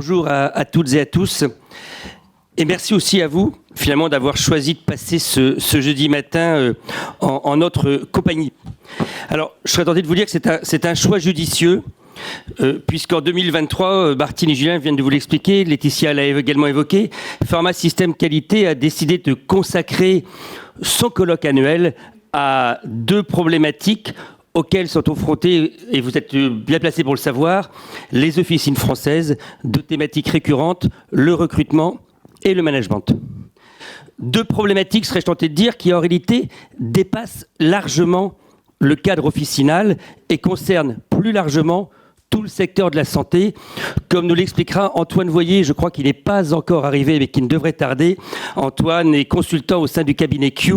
bonjour à toutes et à tous. Et merci aussi à vous, finalement, d'avoir choisi de passer ce jeudi matin en notre compagnie. Alors, je serais tenté de vous dire que c'est un choix judicieux, puisqu'en 2023, Martine et Julien viennent de vous l'expliquer, Laetitia l'a également évoqué, Pharma Système Qualité a décidé de consacrer son colloque annuel à deux problématiques auxquelles sont confrontés, et vous êtes bien placés pour le savoir, les officines françaises, deux thématiques récurrentes, le recrutement et le management. Deux problématiques, serais-je tenté de dire, qui en réalité dépassent largement le cadre officinal et concernent plus largement tout le secteur de la santé. Comme nous l'expliquera Antoine Voyer, je crois qu'il n'est pas encore arrivé, mais qu'il ne devrait tarder. Antoine est consultant au sein du cabinet Q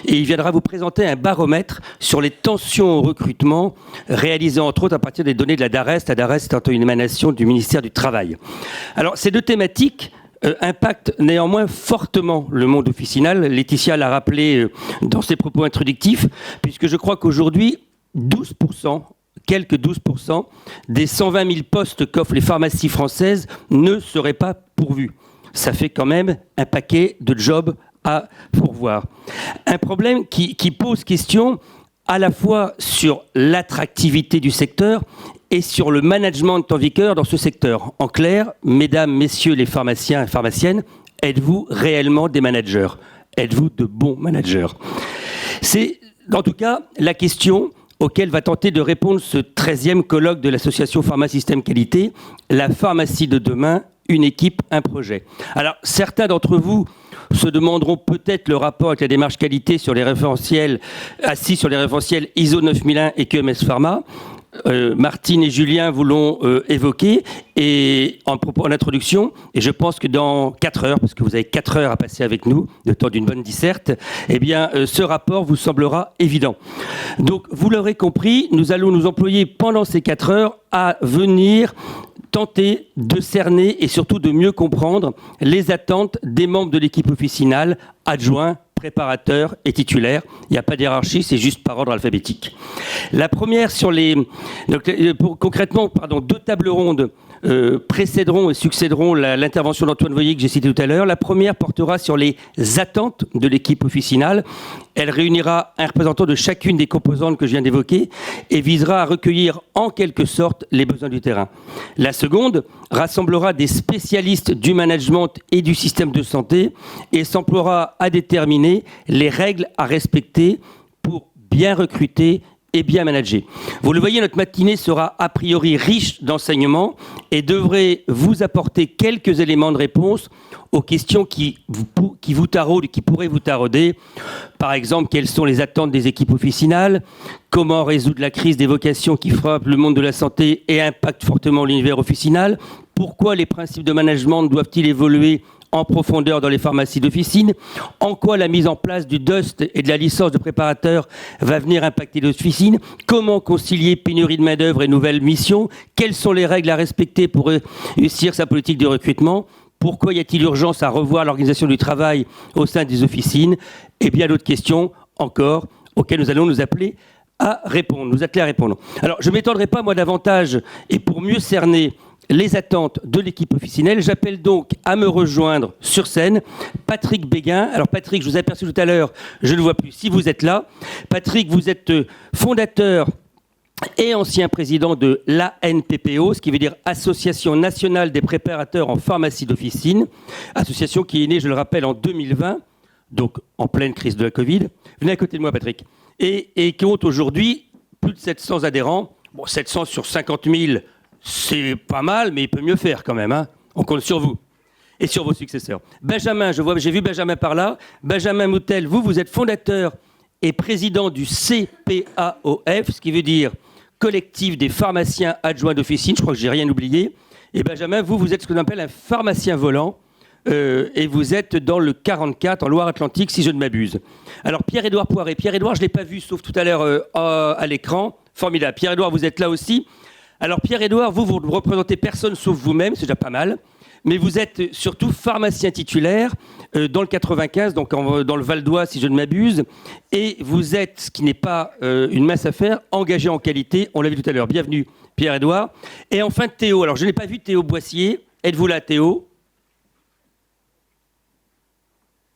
et il viendra vous présenter un baromètre sur les tensions au recrutement, réalisé entre autres à partir des données de la DARES. La DARES étant une émanation du ministère du Travail. Alors, ces deux thématiques impactent néanmoins fortement le monde officinal. Laetitia l'a rappelé dans ses propos introductifs, puisque je crois qu'aujourd'hui, 12%, quelques 12% des 120 000 postes qu'offrent les pharmacies françaises ne seraient pas pourvus. Ça fait quand même un paquet de jobs à pourvoir. Un problème qui pose question à la fois sur l'attractivité du secteur et sur le management en vigueur dans ce secteur. En clair, mesdames, messieurs les pharmaciens et pharmaciennes, êtes-vous réellement des managers ? Êtes-vous de bons managers ? C'est, en tout cas, la question auquel va tenter de répondre ce 13e colloque de l'association Pharma Système Qualité, la pharmacie de demain, une équipe, un projet. Alors, certains d'entre vous se demanderont peut-être le rapport avec la démarche qualité sur les référentiels, assis sur les référentiels ISO 9001 et QMS Pharma. Martine et Julien vous l'ont évoqué et en introduction, et je pense que dans 4 heures, parce que vous avez 4 heures à passer avec nous, le temps d'une bonne disserte, eh bien, ce rapport vous semblera évident. Donc, vous l'aurez compris, nous allons nous employer pendant ces 4 heures à venir tenter de cerner et surtout de mieux comprendre les attentes des membres de l'équipe officinale, adjoints, préparateurs et titulaires. Il n'y a pas d'hiérarchie, c'est juste par ordre alphabétique. La première sur les... Donc, concrètement, deux tables rondes précéderont et succéderont l'intervention d'Antoine Voyer que j'ai citée tout à l'heure. La première portera sur les attentes de l'équipe officinale. Elle réunira un représentant de chacune des composantes que je viens d'évoquer et visera à recueillir en quelque sorte les besoins du terrain. La seconde rassemblera des spécialistes du management et du système de santé et s'emploiera à déterminer les règles à respecter pour bien recruter et bien manager. Vous le voyez, notre matinée sera a priori riche d'enseignements et devrait vous apporter quelques éléments de réponse aux questions qui vous taraudent, qui pourraient vous tarauder. Par exemple, quelles sont les attentes des équipes officinales ? Comment résoudre la crise des vocations qui frappe le monde de la santé et impacte fortement l'univers officinal ? Pourquoi les principes de management doivent-ils évoluer en profondeur dans les pharmacies d'officine? En quoi la mise en place du DUST et de la licence de préparateur va venir impacter l'officine? Comment concilier pénurie de main-d'œuvre et nouvelles missions? Quelles sont les règles à respecter pour réussir sa politique de recrutement? Pourquoi y a-t-il urgence à revoir l'organisation du travail au sein des officines? Et bien d'autres questions encore auxquelles nous allons nous atteler à répondre. Alors, je ne m'étendrai pas, moi, davantage, et pour mieux cerner les attentes de l'équipe officinelle, j'appelle donc à me rejoindre sur scène Patrick Béguin. Alors Patrick, je vous ai aperçu tout à l'heure, je ne le vois plus, si vous êtes là. Patrick, vous êtes fondateur et ancien président de l'ANPPO, ce qui veut dire Association nationale des préparateurs en pharmacie d'officine, association qui est née, je le rappelle, en 2020, donc en pleine crise de la Covid. Venez à côté de moi, Patrick. Et qui compte aujourd'hui plus de 700 adhérents. Bon, 700 sur 50 000, c'est pas mal, mais il peut mieux faire quand même. Hein. On compte sur vous et sur vos successeurs. Benjamin, j'ai vu Benjamin par là. Benjamin Moutel, vous êtes fondateur et président du CPAOF, ce qui veut dire Collectif des pharmaciens adjoints d'officine. Je crois que j'ai rien oublié. Et Benjamin, vous êtes ce qu'on appelle un pharmacien volant. Et vous êtes dans le 44, en Loire-Atlantique, si je ne m'abuse. Alors, Pierre-Édouard Poiré. Pierre-Édouard, je ne l'ai pas vu, sauf tout à l'heure à l'écran. Formidable. Pierre-Édouard, vous êtes là aussi. Alors, Pierre-Édouard, vous ne représentez personne sauf vous-même, c'est déjà pas mal. Mais vous êtes surtout pharmacien titulaire dans le 95, donc dans le Val d'Oise, si je ne m'abuse. Et vous êtes, ce qui n'est pas une mince affaire, engagé en qualité. On l'a vu tout à l'heure. Bienvenue, Pierre-Édouard. Et enfin, Théo. Alors, je n'ai pas vu Théo Boissier. êtes-vous là, Théo?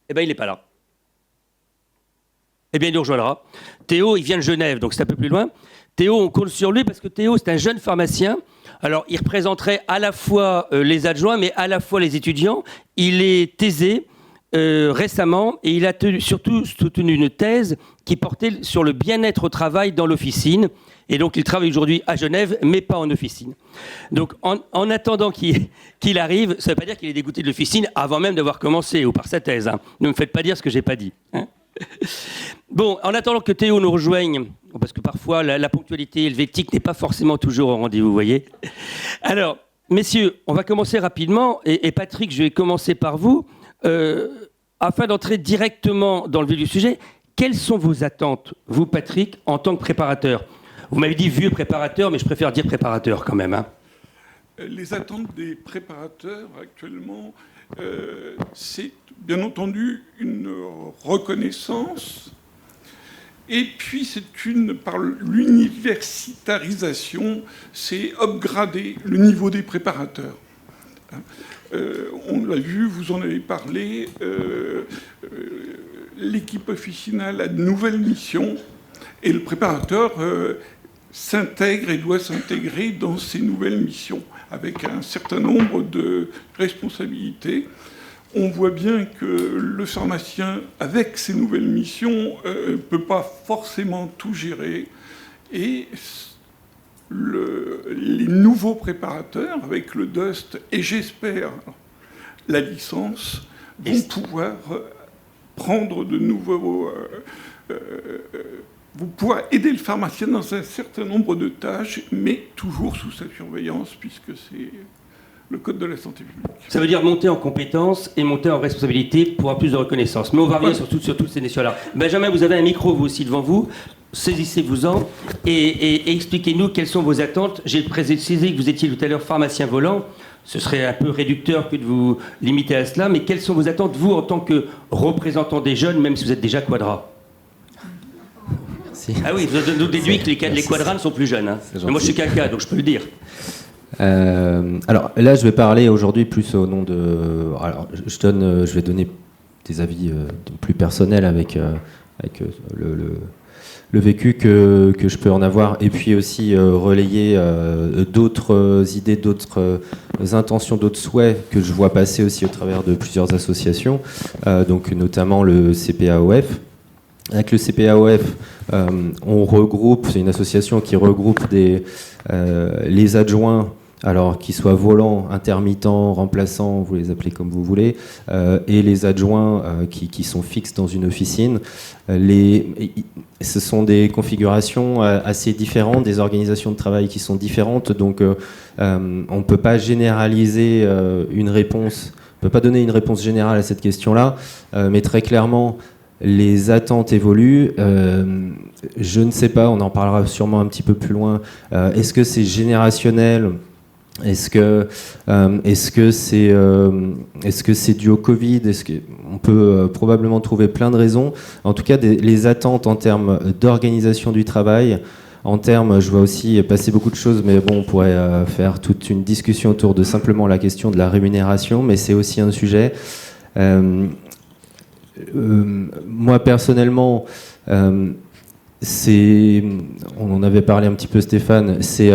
Eh bien, il n'est pas là. Eh bien, il nous rejoindra. Théo, il vient de Genève, donc c'est un peu plus loin. Théo, on compte sur lui parce que Théo, c'est un jeune pharmacien. Alors, il représenterait à la fois les adjoints, mais à la fois les étudiants. Il est thésé récemment et il a surtout soutenu une thèse qui portait sur le bien-être au travail dans l'officine. Et donc, il travaille aujourd'hui à Genève, mais pas en officine. Donc, en attendant qu'il arrive, ça ne veut pas dire qu'il est dégoûté de l'officine avant même d'avoir commencé ou par sa thèse. Hein. Ne me faites pas dire ce que je n'ai pas dit. Hein. Bon, en attendant que Théo nous rejoigne, parce que parfois la ponctualité helvétique n'est pas forcément toujours au rendez-vous, vous voyez. Alors, messieurs, on va commencer rapidement. Et Patrick, je vais commencer par vous. Afin d'entrer directement dans le vif du sujet, quelles sont vos attentes, vous, Patrick, en tant que préparateur? Vous m'avez dit vieux préparateur, mais je préfère dire préparateur quand même. Hein. Les attentes des préparateurs actuellement, c'est bien entendu une reconnaissance. Et puis, par l'universitarisation, c'est upgrader le niveau des préparateurs. On l'a vu, vous en avez parlé, l'équipe officinale a de nouvelles missions et le préparateur s'intègre et doit s'intégrer dans ces nouvelles missions avec un certain nombre de responsabilités. On voit bien que le pharmacien, avec ses nouvelles missions, ne peut pas forcément tout gérer. Et les nouveaux préparateurs, avec le DUST et j'espère la licence, vont pouvoir prendre de nouveaux... vous pouvoir aider le pharmacien dans un certain nombre de tâches, mais toujours sous sa surveillance, puisque c'est le code de la santé publique. Ça veut dire monter en compétences et monter en responsabilité pour avoir plus de reconnaissance. Mais on va revenir sur toutes ces notions-là. Benjamin, vous avez un micro, vous aussi, devant vous. Saisissez-vous-en et expliquez-nous quelles sont vos attentes. J'ai précisé que vous étiez tout à l'heure pharmacien volant. Ce serait un peu réducteur que de vous limiter à cela. Mais quelles sont vos attentes, vous, en tant que représentant des jeunes, même si vous êtes déjà quadra? Ah oui, vous nous déduit que les quadras ne sont plus jeunes. Hein. Mais moi, je suis caca, donc je peux le dire. Alors là, je vais parler aujourd'hui plus au nom de... Alors, je vais donner des avis plus personnels avec le vécu que je peux en avoir, et puis aussi relayer d'autres idées, d'autres intentions, d'autres souhaits que je vois passer aussi au travers de plusieurs associations, donc notamment le CPAOF. Avec le CPAOF, on regroupe, c'est une association qui regroupe les adjoints, alors qu'ils soient volants, intermittents, remplaçants, vous les appelez comme vous voulez, et les adjoints qui sont fixes dans une officine. Ce sont des configurations assez différentes, des organisations de travail qui sont différentes, donc on ne peut pas généraliser une réponse, on ne peut pas donner une réponse générale à cette question-là, mais très clairement, les attentes évoluent. Je ne sais pas, on en parlera sûrement un petit peu plus loin. Est-ce que c'est générationnel ? Est-ce que c'est dû au Covid? On peut probablement trouver plein de raisons. En tout cas, les attentes en termes d'organisation du travail, en termes, je vois aussi passer beaucoup de choses, mais bon, on pourrait faire toute une discussion autour de simplement la question de la rémunération, mais c'est aussi un sujet. Moi, personnellement, on en avait parlé un petit peu, Stéphane, c'est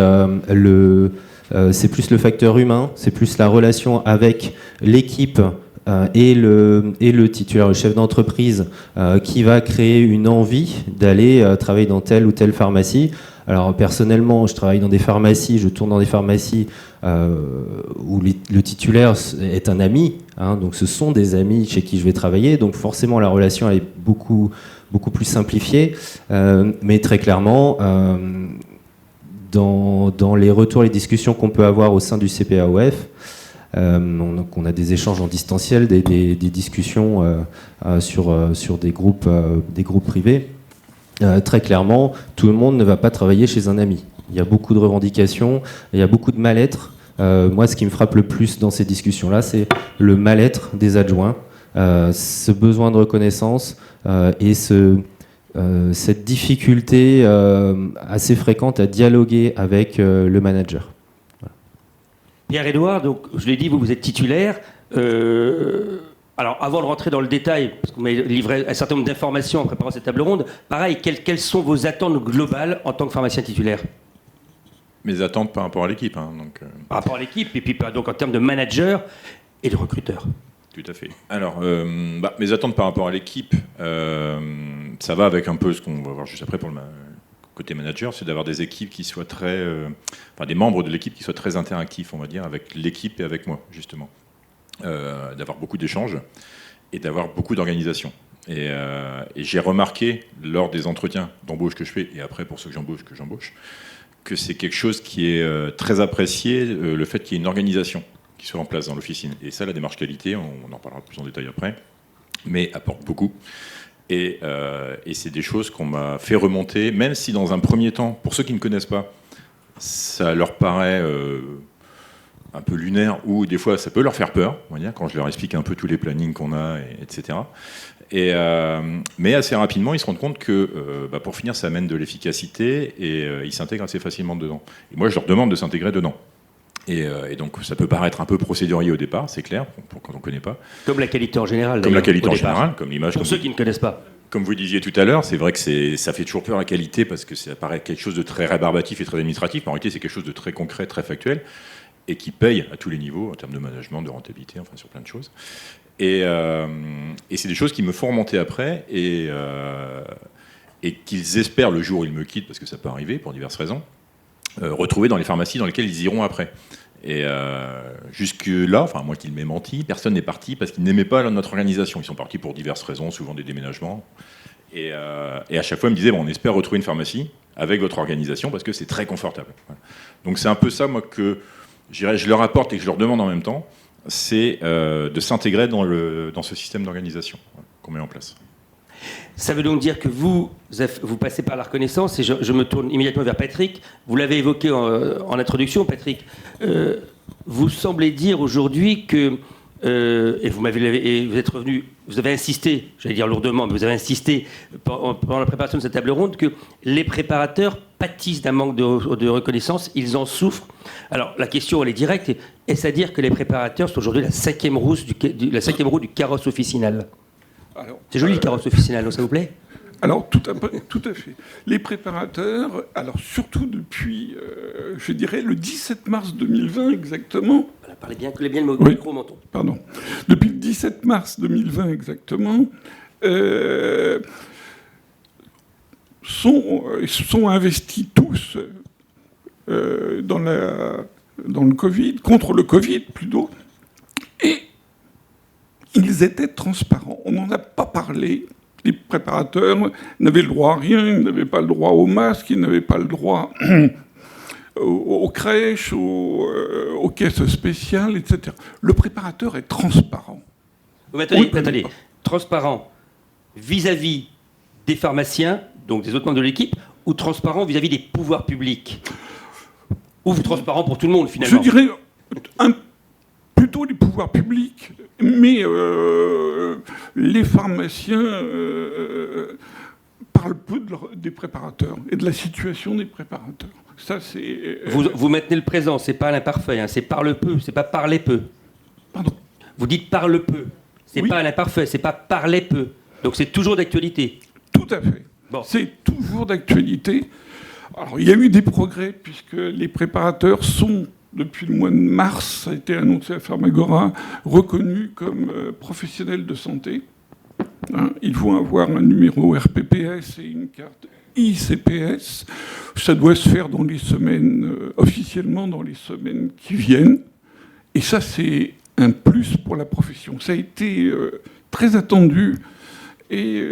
plus le facteur humain, c'est plus la relation avec l'équipe et le titulaire, le chef d'entreprise, qui va créer une envie d'aller travailler dans telle ou telle pharmacie. Alors personnellement, je travaille dans des pharmacies, je tourne dans des pharmacies où le titulaire est un ami, hein, donc ce sont des amis chez qui je vais travailler, donc forcément la relation elle est beaucoup plus simplifiée, mais très clairement, dans les retours, les discussions qu'on peut avoir au sein du CPAOF, on a des échanges en distanciel, des discussions sur des groupes privés. Très clairement, tout le monde ne va pas travailler chez un ami. Il y a beaucoup de revendications, il y a beaucoup de mal-être. Moi, ce qui me frappe le plus dans ces discussions-là, c'est le mal-être des adjoints, ce besoin de reconnaissance et cette difficulté assez fréquente à dialoguer avec le manager. Voilà. Pierre-Édouard, donc je l'ai dit, vous êtes titulaire. Alors, avant de rentrer dans le détail, parce que vous m'avez livré un certain nombre d'informations en préparant cette table ronde, pareil, quelles sont vos attentes globales en tant que pharmacien titulaire ? Mes attentes par rapport à l'équipe. Par rapport à l'équipe, et puis donc en termes de manager et de recruteur. Tout à fait. Alors, mes attentes par rapport à l'équipe, ça va avec un peu ce qu'on va voir juste après pour le côté manager, c'est d'avoir des équipes qui soient des membres de l'équipe qui soient très interactifs, on va dire, avec l'équipe et avec moi, justement. D'avoir beaucoup d'échanges et d'avoir beaucoup d'organisation. Et j'ai remarqué lors des entretiens d'embauche que je fais, et après pour ceux que j'embauche, que c'est quelque chose qui est très apprécié, le fait qu'il y ait une organisation qui soit en place dans l'officine. Et ça, la démarche qualité, on en parlera plus en détail après, mais apporte beaucoup. Et c'est des choses qu'on m'a fait remonter, même si dans un premier temps, pour ceux qui ne connaissent pas, ça leur paraît un peu lunaire, ou des fois ça peut leur faire peur, on va dire, quand je leur explique un peu tous les plannings qu'on a, etc. Mais assez rapidement, ils se rendent compte que pour finir, ça amène de l'efficacité et ils s'intègrent assez facilement dedans. Et moi, je leur demande de s'intégrer dedans. Et donc, ça peut paraître un peu procédurier au départ, c'est clair, quand on ne connaît pas. Comme la qualité en général. Comme la qualité en général, comme l'image. Pour ceux qui ne connaissent pas. Comme vous disiez tout à l'heure, c'est vrai que ça fait toujours peur la qualité parce que ça paraît quelque chose de très rébarbatif et très administratif. Mais en réalité, c'est quelque chose de très concret, très factuel et qui paye à tous les niveaux en termes de management, de rentabilité, enfin sur plein de choses. Et c'est des choses qui me font remonter après et qu'ils espèrent le jour où ils me quittent, parce que ça peut arriver pour diverses raisons, retrouver dans les pharmacies dans lesquelles ils iront après. Et jusque-là, enfin moi qui m'ai menti, personne n'est parti parce qu'ils n'aimaient pas notre organisation. Ils sont partis pour diverses raisons, souvent des déménagements. Et à chaque fois, ils me disaient, on espère retrouver une pharmacie avec votre organisation parce que c'est très confortable. Voilà. Donc c'est un peu ça, moi, que je leur apporte et que je leur demande en même temps, c'est de s'intégrer dans ce système d'organisation qu'on met en place. Ça veut donc dire que vous passez par la reconnaissance, et je me tourne immédiatement vers Patrick. Vous l'avez évoqué en introduction, Patrick. Vous semblez dire aujourd'hui que, et vous êtes revenu, vous avez insisté, j'allais dire lourdement, mais vous avez insisté pendant la préparation de cette table ronde, que les préparateurs pâtissent d'un manque de reconnaissance, ils en souffrent. Alors la question, elle est directe. Est-ce à dire que les préparateurs sont aujourd'hui la cinquième roue du carrosse officinal ? C'est joli le carrosse officinal, non, ça vous plaît ? Alors, tout à fait. Les préparateurs, alors surtout depuis, je dirais, le 17 mars 2020 exactement... Voilà, parlez bien, collez bien le micro au menton. Pardon. Depuis le 17 mars 2020 exactement, sont investis tous dans le Covid, contre le Covid plutôt, et ils étaient transparents. On n'en a pas parlé. Les préparateurs n'avaient le droit à rien, ils n'avaient pas le droit au masque, ils n'avaient pas le droit aux crèches, aux caisses spéciales, etc. Le préparateur est transparent. Attendez, transparent vis-à-vis des pharmaciens, donc des autres membres de l'équipe, ou transparent vis-à-vis des pouvoirs publics ? Ou transparent pour tout le monde, finalement ? Je dirais plutôt les pouvoirs publics, mais les pharmaciens parlent peu des préparateurs et de la situation des préparateurs. Ça, c'est... Vous maintenez le présent, c'est pas l'imparfait, hein, c'est parle peu, c'est pas parler peu. Pardon ? Vous dites parle peu, c'est pas l'imparfait, c'est pas parler peu. Donc c'est toujours d'actualité. Tout à fait. Bon. C'est toujours d'actualité. Alors, il y a eu des progrès, puisque les préparateurs sont, depuis le mois de mars, ça a été annoncé à Pharmagora, reconnus comme professionnels de santé. Ils vont avoir un numéro RPPS et une carte ICPS. Ça doit se faire dans les semaines, officiellement dans les semaines qui viennent. Et ça, c'est un plus pour la profession. Ça a été très attendu et...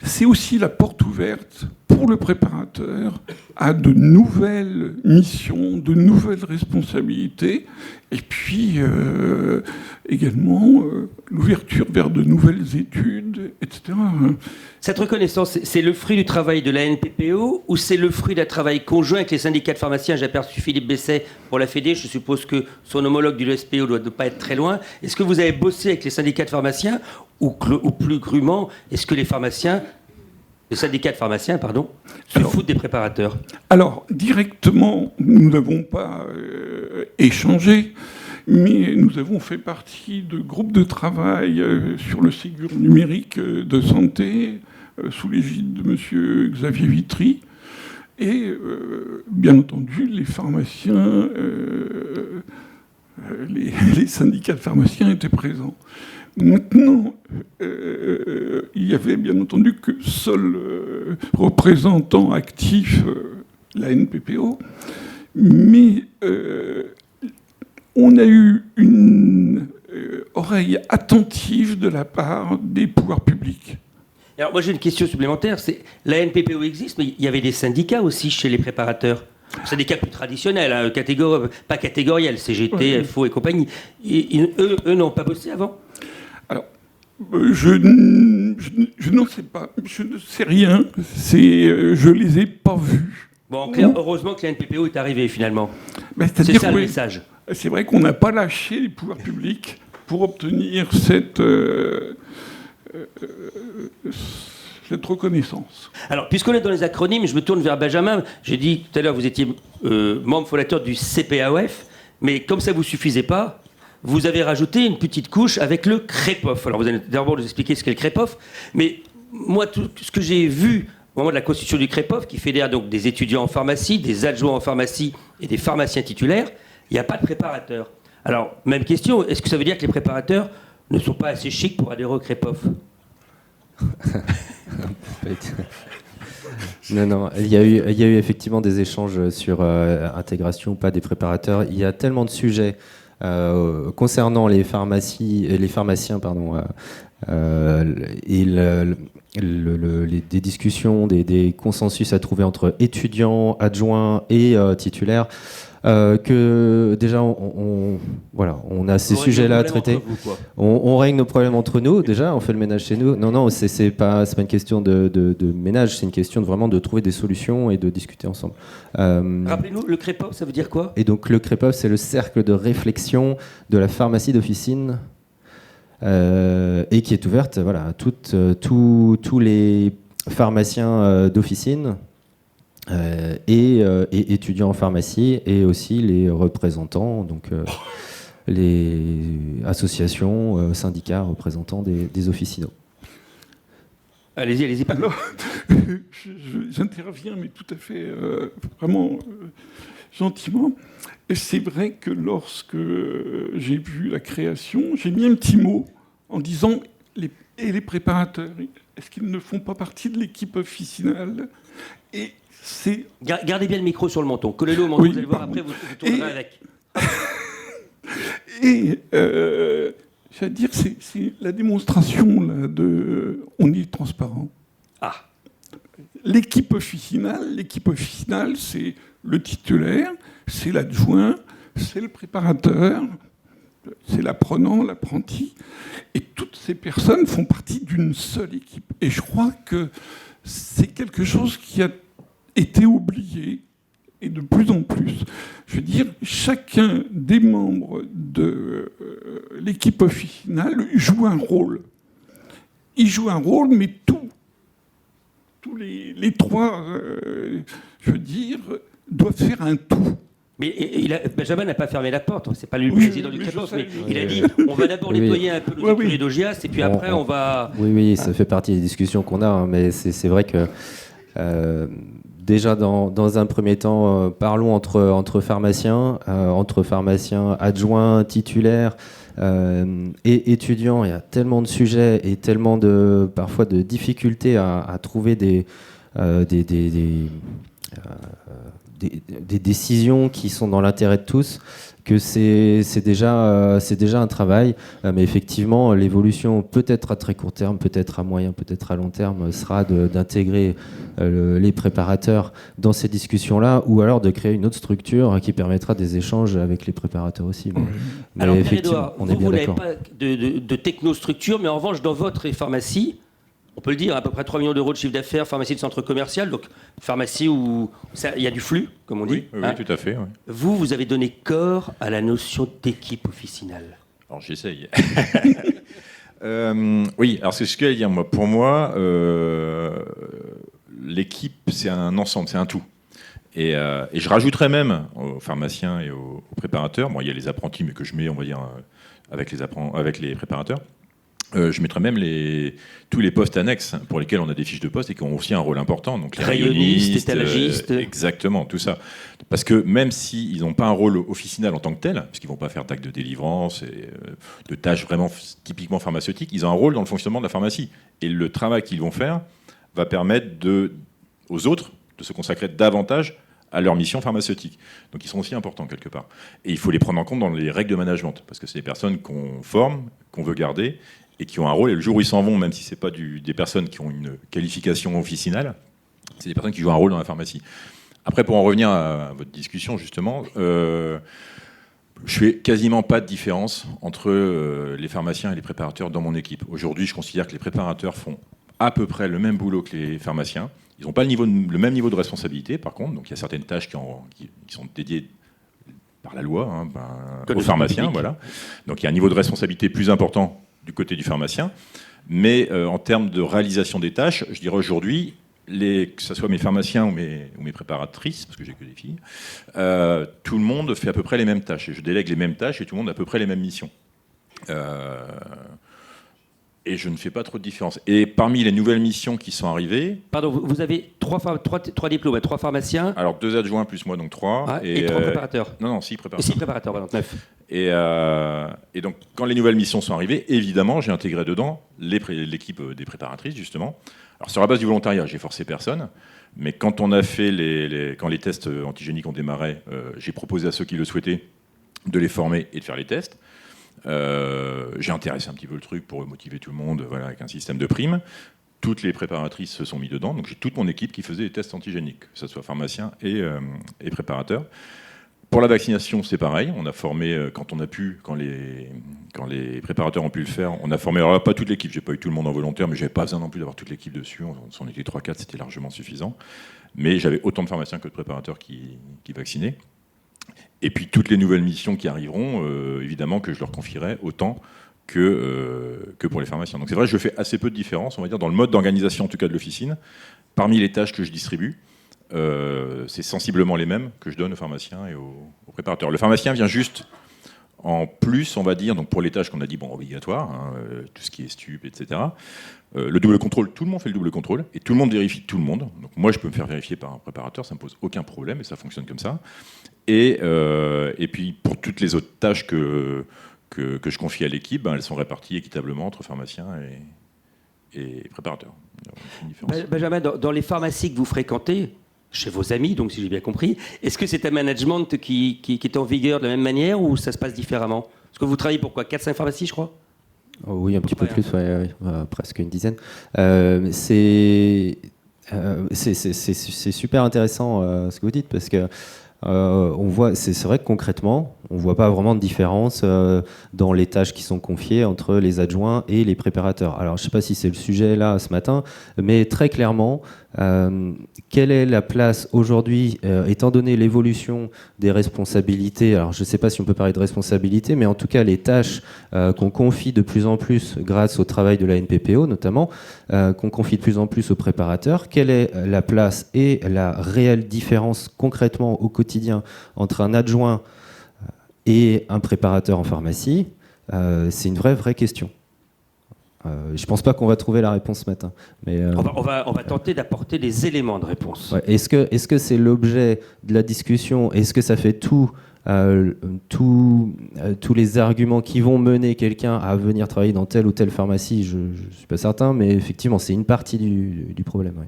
c'est aussi la porte ouverte pour le préparateur à de nouvelles missions, de nouvelles responsabilités, et puis également l'ouverture vers de nouvelles études, etc. Cette reconnaissance, c'est le fruit du travail de la NPPO ou c'est le fruit d'un travail conjoint avec les syndicats de pharmaciens ? J'ai aperçu Philippe Besset pour la Fédé, je suppose que son homologue du SPO doit ne pas être très loin. Est-ce que vous avez bossé avec les syndicats de pharmaciens ou plus crûment, est-ce que les pharmaciens Le syndicat de pharmaciens, pardon, se fout des préparateurs. Alors, directement, nous n'avons pas échangé, mais nous avons fait partie de groupes de travail sur le Ségur numérique de santé, sous l'égide de M. Xavier Vitry. Et, bien entendu, les pharmaciens, les syndicats de pharmaciens étaient présents. Maintenant, il y avait bien entendu que seul représentant actif, la NPPO, mais on a eu une oreille attentive de la part des pouvoirs publics. Alors moi j'ai une question supplémentaire, c'est la NPPO existe, mais il y avait des syndicats aussi chez les préparateurs. Syndicats plus traditionnels, hein, pas catégoriels, CGT, FO et compagnie. Eux n'ont pas bossé avant ? Alors, je n'en sais pas, je ne sais rien, je les ai pas vus. Bon, en clair, heureusement que la NPPO est arrivée finalement. C'est ça le message. C'est vrai qu'on n'a pas lâché les pouvoirs publics pour obtenir cette reconnaissance. Alors, puisqu'on est dans les acronymes, je me tourne vers Benjamin. J'ai dit tout à l'heure, vous étiez membre fondateur du CPAOF, mais comme ça ne vous suffisait pas, vous avez rajouté une petite couche avec le CREPOF. Alors, vous allez d'abord nous expliquer ce qu'est le CREPOF, mais moi, tout ce que j'ai vu au moment de la constitution du CREPOF, qui fédère donc des étudiants en pharmacie, des adjoints en pharmacie et des pharmaciens titulaires, il n'y a pas de préparateur. Alors, même question, est-ce que ça veut dire que les préparateurs ne sont pas assez chics pour adhérer au CREPOF ? Non, il y a eu effectivement des échanges sur intégration ou pas des préparateurs. Il y a tellement de sujets concernant les pharmaciens, et des discussions, des consensus à trouver entre étudiants, adjoints et titulaires. Que déjà on a ces sujets-là à traiter. On règle nos problèmes entre nous. Déjà, on fait le ménage chez nous. Non, c'est pas une question de ménage, c'est une question vraiment de trouver des solutions et de discuter ensemble. Rappelez-nous, le CREPOF, ça veut dire quoi ? Et donc le CREPOF, c'est le cercle de réflexion de la pharmacie d'officine. Et qui est ouverte à tous les pharmaciens d'officine et étudiants en pharmacie, et aussi les représentants, donc les associations, syndicats représentants des officinaux. Allez-y. Alors, j'interviens, mais tout à fait, vraiment gentiment. Et c'est vrai que lorsque j'ai vu la création, j'ai mis un petit mot en disant les préparateurs, est-ce qu'ils ne font pas partie de l'équipe officinale ? Et c'est... Gardez bien le micro sur le menton. Collez-le au menton, vous allez voir après, vous tournerez avec. Et j'allais dire, c'est la démonstration là, on est transparent. Ah. L'équipe officinale, c'est le titulaire, c'est l'adjoint, c'est le préparateur, c'est l'apprenant, l'apprenti. Et toutes ces personnes font partie d'une seule équipe. Et je crois que c'est quelque chose qui a été oublié, et de plus en plus. Je veux dire, chacun des membres de l'équipe officinale joue un rôle. Il joue un rôle, mais tous les trois, je veux dire, doivent faire un tout. Mais Benjamin n'a pas fermé la porte, c'est pas lui le président du CREPOF, mais il a dit on va d'abord nettoyer un peu le curé d'Augias, et puis après on va... Oui, ça fait partie des discussions qu'on a, hein, mais c'est vrai que déjà dans un premier temps, parlons entre pharmaciens adjoints, titulaires et étudiants. Il y a tellement de sujets et tellement parfois de difficultés à trouver des décisions qui sont dans l'intérêt de tous, que c'est déjà un travail, mais effectivement l'évolution peut-être à très court terme, peut-être à moyen, peut-être à long terme sera d'intégrer les préparateurs dans ces discussions-là, ou alors de créer une autre structure qui permettra des échanges avec les préparateurs aussi. Mais alors effectivement, on est bien d'accord. Vous n'avez pas de technostructure, mais en revanche dans votre pharmacie, on peut le dire, à peu près 3 millions d'euros de chiffre d'affaires, pharmacie de centre commercial, donc pharmacie où il y a du flux, comme on dit. Oui, tout à fait. Oui. Vous avez donné corps à la notion d'équipe officinale. Alors j'essaye. Oui, alors c'est ce que j'allais dire. Pour moi, l'équipe, c'est un ensemble, c'est un tout. Et je rajouterais même aux pharmaciens et aux préparateurs, bon, il y a les apprentis, mais que je mets, on va dire, avec les préparateurs, je mettrais même tous les postes annexes pour lesquels on a des fiches de poste et qui ont aussi un rôle important. Donc les rayonnistes, étalagistes. Exactement, tout ça. Parce que même s'ils n'ont pas un rôle officinal en tant que tel, puisqu'ils ne vont pas faire d'actes de délivrance et de tâches vraiment typiquement pharmaceutiques, ils ont un rôle dans le fonctionnement de la pharmacie. Et le travail qu'ils vont faire va permettre aux autres de se consacrer davantage à leur mission pharmaceutique. Donc ils sont aussi importants quelque part. Et il faut les prendre en compte dans les règles de management, parce que c'est des personnes qu'on forme, qu'on veut garder, et qui ont un rôle. Et le jour où ils s'en vont, même si ce n'est pas des personnes qui ont une qualification officinale, c'est des personnes qui jouent un rôle dans la pharmacie. Après, pour en revenir à votre discussion, justement, je fais quasiment pas de différence entre les pharmaciens et les préparateurs dans mon équipe. Aujourd'hui, je considère que les préparateurs font à peu près le même boulot que les pharmaciens. Ils n'ont pas le même niveau de responsabilité, par contre. Donc, il y a certaines tâches qui sont dédiées par la loi aux pharmaciens. Voilà. Donc, il y a un niveau de responsabilité plus important du côté du pharmacien. Mais en termes de réalisation des tâches, je dirais aujourd'hui, que ce soit mes pharmaciens ou mes préparatrices, parce que j'ai que des filles, tout le monde fait à peu près les mêmes tâches. Et je délègue les mêmes tâches et tout le monde a à peu près les mêmes missions. Et je ne fais pas trop de différence. Et parmi les nouvelles missions qui sont arrivées... Pardon, vous avez trois diplômes, 3 pharmaciens. Alors 2 adjoints plus moi, donc 3. Et 3 préparateurs. Non, 6 préparateurs. 6 préparateurs, voilà, 9. Et donc, quand les nouvelles missions sont arrivées, évidemment, j'ai intégré dedans l'équipe des préparatrices, justement. Alors, sur la base du volontariat, j'ai forcé personne. Mais quand on a fait quand les tests antigéniques ont démarré, j'ai proposé à ceux qui le souhaitaient de les former et de faire les tests. J'ai intéressé un petit peu le truc pour motiver tout le monde, voilà, avec un système de primes. Toutes les préparatrices se sont mis dedans, donc j'ai toute mon équipe qui faisait les tests antigéniques, que ce soit pharmacien et préparateur. Pour la vaccination, c'est pareil. On a formé quand on a pu, quand les préparateurs ont pu le faire, on a formé. Alors là, pas toute l'équipe. J'ai pas eu tout le monde en volontaire, mais j'avais pas besoin non plus d'avoir toute l'équipe dessus. On était 3-4, c'était largement suffisant. Mais j'avais autant de pharmaciens que de préparateurs qui vaccinaient. Et puis toutes les nouvelles missions qui arriveront, évidemment que je leur confierai autant que pour les pharmaciens. Donc c'est vrai, je fais assez peu de différence, on va dire, dans le mode d'organisation en tout cas de l'officine. Parmi les tâches que je distribue, c'est sensiblement les mêmes que je donne aux pharmaciens et aux préparateurs. Le pharmacien vient juste en plus, on va dire, donc pour les tâches qu'on a dit obligatoires, tout ce qui est stup, etc. Le double contrôle, tout le monde fait le double contrôle et tout le monde vérifie tout le monde. Donc moi, je peux me faire vérifier par un préparateur, ça me pose aucun problème et ça fonctionne comme ça. Et puis pour toutes les autres tâches que je confie à l'équipe, elles sont réparties équitablement entre pharmaciens et préparateurs. Benjamin, dans les pharmacies que vous fréquentez, chez vos amis, donc si j'ai bien compris, est-ce que c'est un management qui est en vigueur de la même manière ou ça se passe différemment? Parce que vous travaillez pour quoi, 4-5 pharmacies, je crois? Oui, un petit peu plus, presque une dizaine. C'est super intéressant ce que vous dites, parce que on voit, c'est vrai que concrètement, on ne voit pas vraiment de différence dans les tâches qui sont confiées entre les adjoints et les préparateurs. Alors, je ne sais pas si c'est le sujet là ce matin, mais très clairement, quelle est la place aujourd'hui, étant donné l'évolution des responsabilités? Alors, je ne sais pas si on peut parler de responsabilité, mais en tout cas, les tâches qu'on confie de plus en plus, grâce au travail de la NPPO notamment, qu'on confie de plus en plus aux préparateurs, quelle est la place et la réelle différence concrètement au quotidien entre un adjoint et un préparateur en pharmacie? C'est une vraie question. Je ne pense pas qu'on va trouver la réponse ce matin. Mais, on va tenter d'apporter des éléments de réponse. Ouais, est-ce que c'est l'objet de la discussion? Est-ce que ça fait tous les arguments qui vont mener quelqu'un à venir travailler dans telle ou telle pharmacie? Je ne suis pas certain, mais effectivement, c'est une partie du problème. Ouais.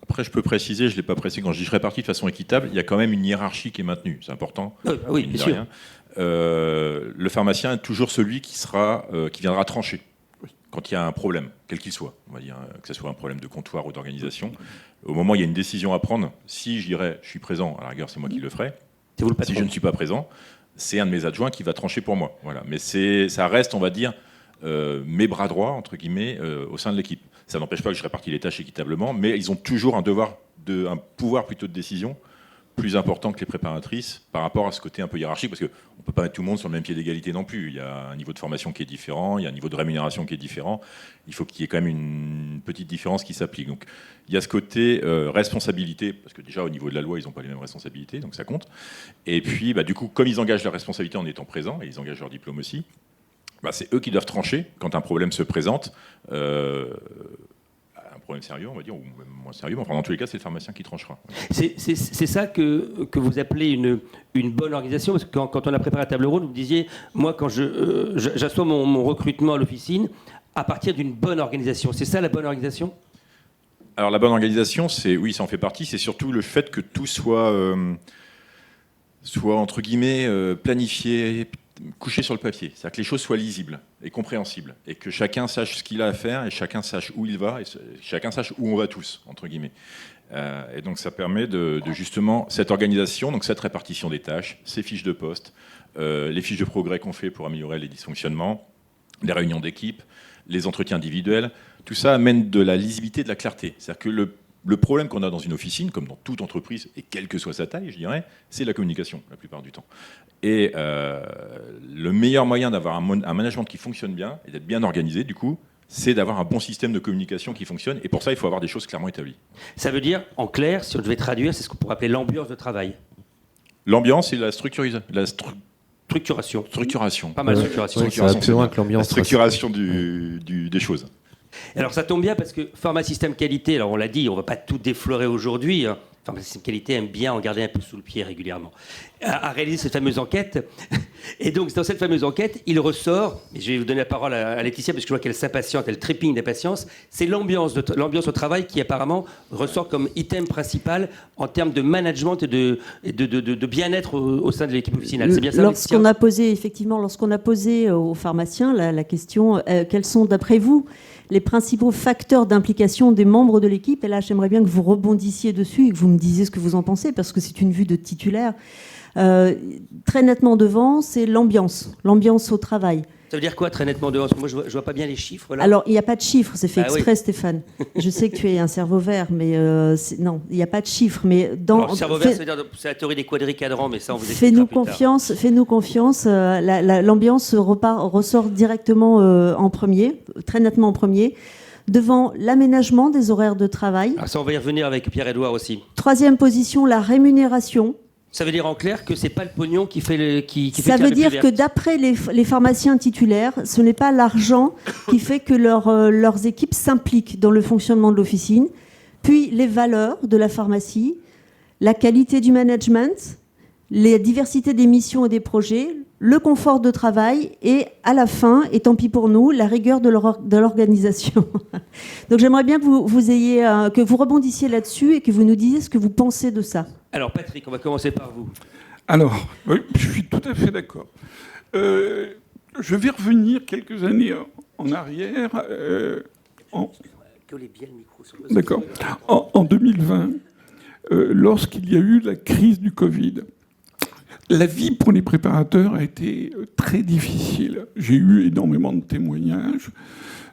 Après, je peux préciser, je ne l'ai pas précisé, quand je dis je répartis de façon équitable, il y a quand même une hiérarchie qui est maintenue. C'est important. Oui, bien sûr. Le pharmacien est toujours celui qui viendra trancher quand il y a un problème, quel qu'il soit. On va dire que ce soit un problème de comptoir ou d'organisation. Au moment où il y a une décision à prendre, si je dirais je suis présent, à la rigueur, c'est moi qui le ferai. C'est vous le patron. Si je ne suis pas présent, c'est un de mes adjoints qui va trancher pour moi. Voilà. Mais ça reste, on va dire, mes bras droits, entre guillemets, au sein de l'équipe. Ça n'empêche pas que je répartis les tâches équitablement, mais ils ont toujours un pouvoir plutôt de décision plus important que les préparatrices par rapport à ce côté un peu hiérarchique, parce qu'on ne peut pas mettre tout le monde sur le même pied d'égalité non plus. Il y a un niveau de formation qui est différent, il y a un niveau de rémunération qui est différent. Il faut qu'il y ait quand même une petite différence qui s'applique. Donc il y a ce côté responsabilité, parce que déjà au niveau de la loi, ils n'ont pas les mêmes responsabilités, donc ça compte. Et puis du coup, comme ils engagent leur responsabilité en étant présents, et ils engagent leur diplôme aussi, c'est eux qui doivent trancher quand un problème se présente. Un problème sérieux, on va dire, ou même moins sérieux, mais enfin, dans tous les cas, c'est le pharmacien qui tranchera. C'est ça que vous appelez une bonne organisation, parce que quand on a préparé la table ronde, vous me disiez, moi, quand j'assois mon recrutement à l'officine, à partir d'une bonne organisation. C'est ça la bonne organisation ? Alors la bonne organisation, oui, ça en fait partie, c'est surtout le fait que tout soit entre guillemets, planifié, couché sur le papier. C'est-à-dire que les choses soient lisibles et compréhensibles, et que chacun sache ce qu'il a à faire, et chacun sache où il va, et chacun sache où on va tous, entre guillemets. Et donc ça permet de justement cette organisation, donc cette répartition des tâches, ces fiches de poste, les fiches de progrès qu'on fait pour améliorer les dysfonctionnements, les réunions d'équipe, les entretiens individuels, tout ça amène de la lisibilité, de la clarté. C'est-à-dire que le problème qu'on a dans une officine, comme dans toute entreprise, et quelle que soit sa taille, je dirais, c'est la communication, la plupart du temps. Et le meilleur moyen d'avoir un management qui fonctionne bien, et d'être bien organisé, du coup, c'est d'avoir un bon système de communication qui fonctionne. Et pour ça, il faut avoir des choses clairement établies. Ça veut dire, en clair, si on devait traduire, c'est ce qu'on pourrait appeler l'ambiance de travail. L'ambiance et la structuration. Pas mal, structuration. Oui, ça va plus loin que l'ambiance. La structuration des choses. Alors ça tombe bien parce que Pharma Système Qualité, alors on l'a dit, on ne va pas tout déflorer aujourd'hui. Pharma Système Qualité aime bien en garder un peu sous le pied régulièrement. A réalisé cette fameuse enquête. Et donc dans cette fameuse enquête, il ressort, et je vais vous donner la parole à Laetitia parce que je vois qu'elle s'impatiente, elle trépigne d'impatience, c'est l'ambiance au travail qui apparemment ressort comme item principal en termes de management et de bien-être au sein de l'équipe officinale. C'est bien ça, Laetitia ? Lorsqu'on a posé aux pharmaciens la question, quels sont d'après vous les principaux facteurs d'implication des membres de l'équipe. Et là, j'aimerais bien que vous rebondissiez dessus et que vous me disiez ce que vous en pensez, parce que c'est une vue de titulaire. Très nettement devant, c'est l'ambiance au travail. Ça veut dire quoi, très nettement devant ? Moi, je vois pas bien les chiffres. Là. Alors, il n'y a pas de chiffres, c'est fait exprès, oui. Stéphane. Je sais que tu es un cerveau vert, mais non, il n'y a pas de chiffres. Mais Alors, cerveau vert, c'est la théorie des quadricadrans, mais ça, on vous expliquera plus tard. Fais-nous confiance. L'ambiance ressort directement en premier, très nettement en premier, devant l'aménagement des horaires de travail. Alors ça, on va y revenir avec Pierre-Édouard aussi. Troisième position, la rémunération. Ça veut dire en clair que c'est pas le pognon qui fait Ça veut dire que d'après les pharmaciens titulaires, ce n'est pas l'argent qui fait que leurs équipes s'impliquent dans le fonctionnement de l'officine, puis les valeurs de la pharmacie, la qualité du management, la diversité des missions et des projets, le confort de travail et à la fin, et tant pis pour nous, la rigueur de l'organisation. Donc j'aimerais bien que vous rebondissiez là-dessus et que vous nous disiez ce que vous pensez de ça. Alors Patrick, on va commencer par vous. Alors, oui, je suis tout à fait d'accord. Je vais revenir quelques années en arrière. D'accord. En 2020, lorsqu'il y a eu la crise du Covid, la vie pour les préparateurs a été très difficile. J'ai eu énormément de témoignages.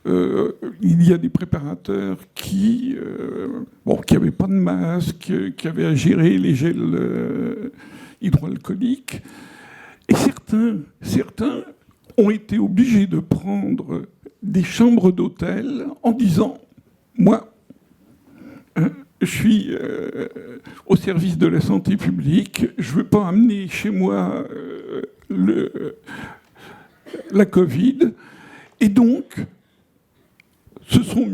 Il y a des préparateurs qui n'avaient pas de masque, qui avaient à gérer les gels hydroalcooliques. Et certains ont été obligés de prendre des chambres d'hôtel en disant « Moi, je suis au service de la santé publique, je ne veux pas amener chez moi la Covid. » Et donc, se sont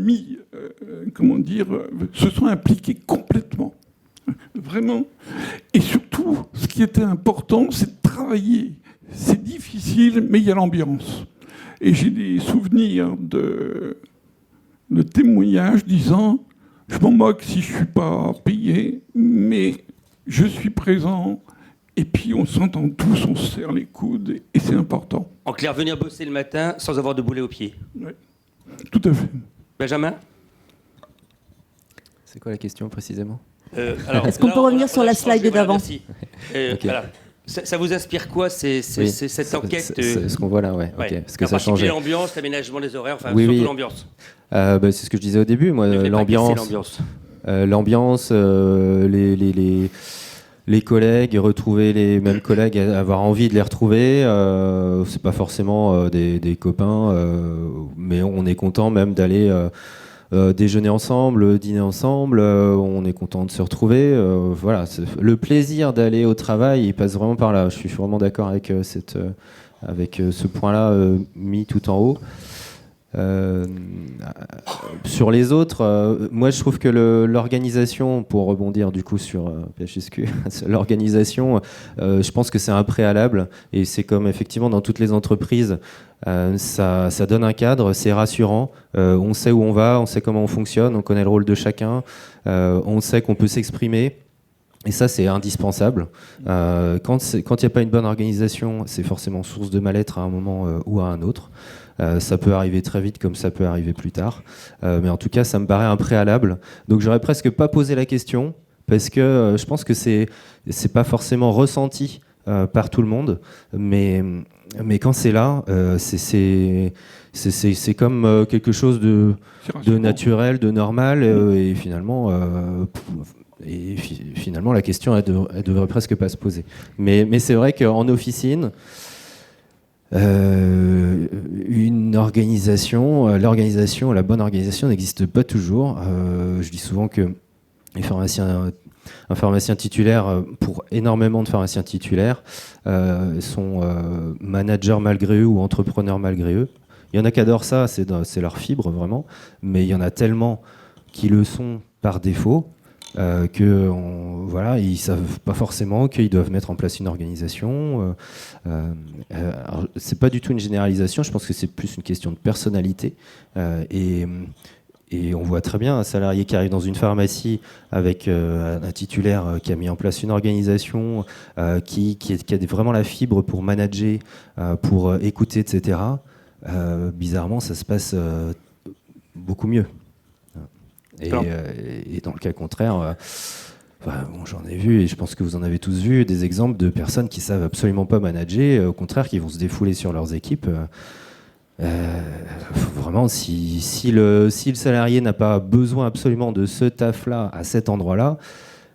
impliqués complètement. Vraiment. Et surtout, ce qui était important, c'est de travailler. C'est difficile, mais il y a l'ambiance. Et j'ai des souvenirs de témoignages disant « Je m'en moque si je ne suis pas payé, mais je suis présent. » Et puis on s'entend tous, on se serre les coudes, et c'est important. En clair, venir bosser le matin sans avoir de boulet au pied. Oui, tout à fait. Benjamin ? C'est quoi la question précisément ? Est-ce qu'on peut revenir sur la slide d'avant ? Merci. Okay. Voilà. Ça vous inspire quoi, cette enquête c'est ce qu'on voit là, ouais. Ouais. Okay. Parce que ça change. L'ambiance, l'aménagement des horaires, enfin oui, surtout oui. l'ambiance. C'est ce que je disais au début, moi. L'ambiance, les collègues, retrouver les mêmes collègues, avoir envie de les retrouver. C'est pas forcément des copains, mais on est content même d'aller déjeuner ensemble, dîner ensemble. On est content de se retrouver. Voilà, le plaisir d'aller au travail, il passe vraiment par là. Je suis vraiment d'accord avec ce point-là mis tout en haut. Sur les autres, moi je trouve que l'organisation, pour rebondir du coup sur PHSQ, l'organisation, je pense que c'est un préalable, et c'est comme effectivement dans toutes les entreprises, ça donne un cadre, c'est rassurant, on sait où on va, on sait comment on fonctionne, on connaît le rôle de chacun, on sait qu'on peut s'exprimer. Et ça, c'est indispensable. Quand il n'y a pas une bonne organisation, c'est forcément source de mal-être à un moment ou à un autre. Ça peut arriver très vite comme ça peut arriver plus tard. Mais en tout cas, ça me paraît un préalable. Donc j'aurais presque pas posé la question parce que je pense que c'est pas forcément ressenti par tout le monde. Mais quand c'est là, c'est comme quelque chose de naturel, de normal. Et finalement... finalement, la question, elle devrait presque pas se poser. Mais c'est vrai qu'en officine, une organisation, la bonne organisation n'existe pas toujours. Je dis souvent que un pharmacien titulaire, pour énormément de pharmaciens titulaires, sont managers malgré eux ou entrepreneurs malgré eux. Il y en a qui adorent ça, c'est leur fibre vraiment, mais il y en a tellement qui le sont par défaut. Voilà, ils savent pas forcément qu'ils doivent mettre en place une organisation. C'est pas du tout une généralisation. Je pense que c'est plus une question de personnalité. Et on voit très bien un salarié qui arrive dans une pharmacie avec un titulaire qui a mis en place une organisation, qui a vraiment la fibre pour manager, pour écouter, etc. Bizarrement, ça se passe beaucoup mieux. Et dans le cas contraire, j'en ai vu, et je pense que vous en avez tous vu, des exemples de personnes qui savent absolument pas manager, au contraire, qui vont se défouler sur leurs équipes. Vraiment, si le salarié n'a pas besoin absolument de ce taf-là à cet endroit-là,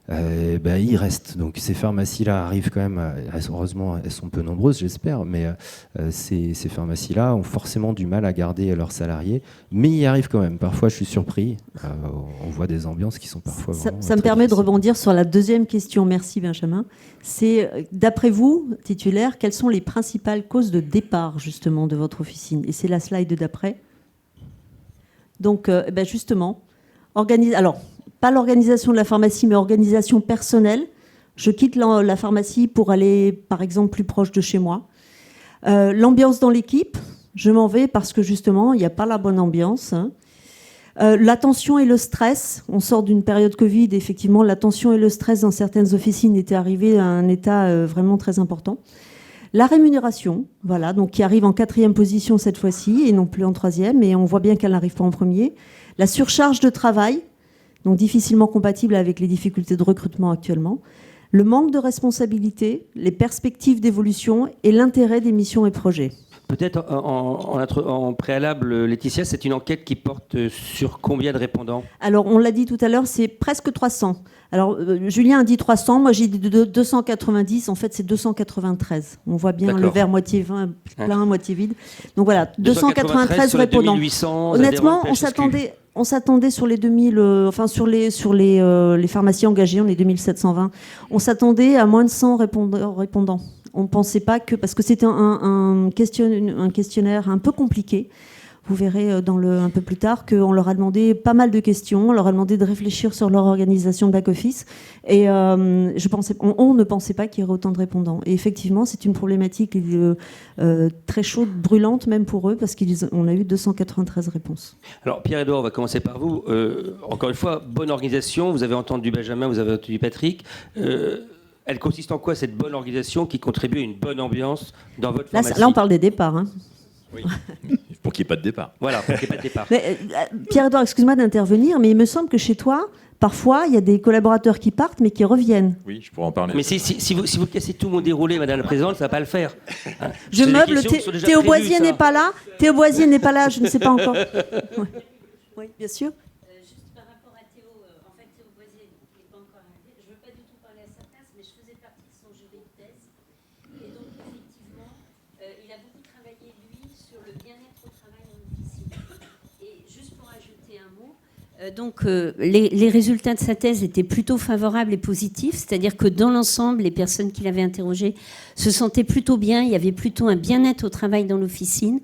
il reste. Donc ces pharmacies-là arrivent quand même, heureusement elles sont peu nombreuses j'espère, mais ces pharmacies-là ont forcément du mal à garder leurs salariés, mais ils y arrivent quand même. Parfois je suis surpris, on voit des ambiances qui sont parfois ça me permet de rebondir sur la deuxième question, merci Benjamin. C'est, d'après vous, titulaire, quelles sont les principales causes de départ justement de votre officine? Et c'est la slide d'après. Donc justement, alors pas l'organisation de la pharmacie, mais organisation personnelle. Je quitte la pharmacie pour aller, par exemple, plus proche de chez moi. L'ambiance dans l'équipe, je m'en vais parce que justement, il n'y a pas la bonne ambiance. La tension et le stress, on sort d'une période Covid, effectivement, la tension et le stress dans certaines officines étaient arrivés à un état vraiment très important. La rémunération, voilà, donc qui arrive en 4e position cette fois-ci et non plus en 3e, et on voit bien qu'elle n'arrive pas en premier. La surcharge de travail, donc difficilement compatible avec les difficultés de recrutement actuellement, le manque de responsabilité, les perspectives d'évolution et l'intérêt des missions et projets. Peut-être en préalable, Laetitia, c'est une enquête qui porte sur combien de répondants? Alors, on l'a dit tout à l'heure, c'est presque 300. Alors, Julien a dit 300, moi j'ai dit 290, en fait c'est 293. On voit bien le verre moitié plein, moitié vide. Donc voilà, 293 répondants. 2800, honnêtement, on s'attendait sur les 2000, sur les pharmacies engagées, on est 2720, on s'attendait à moins de 100 répondants. On ne pensait pas que... Parce que c'était un questionnaire un peu compliqué. Vous verrez un peu plus tard qu'on leur a demandé pas mal de questions. On leur a demandé de réfléchir sur leur organisation de back-office. Et on ne pensait pas qu'il y aurait autant de répondants. Et effectivement, c'est une problématique très chaude, brûlante même pour eux, parce qu'on a eu 293 réponses. Alors, Pierre-Édouard, on va commencer par vous. Encore une fois, bonne organisation. Vous avez entendu Benjamin, vous avez entendu Patrick. Elle consiste en quoi, cette bonne organisation qui contribue à une bonne ambiance dans votre pharmacie? Là, on parle des départs. Hein. Oui, pour qu'il n'y ait pas de départ. Voilà, pour qu'il n'y ait pas de départ. Pierre-Édouard, excuse-moi d'intervenir, mais il me semble que chez toi, parfois, il y a des collaborateurs qui partent, mais qui reviennent. Oui, je pourrais en parler. Mais si vous cassez tout mon déroulé, Madame la Présidente, ça ne va pas le faire. Je meuble, Théo Boisier n'est pas là. Théo Boisier n'est pas là, je ne sais pas encore. Oui, bien sûr. Juste par rapport à Théo, en fait, Théo Boisier n'est pas encore arrivé. Je ne veux pas du tout parler à sa place, mais je faisais Les résultats de sa thèse étaient plutôt favorables et positifs, c'est-à-dire que dans l'ensemble, les personnes qu'il avait interrogées se sentaient plutôt bien, il y avait plutôt un bien-être au travail dans l'officine.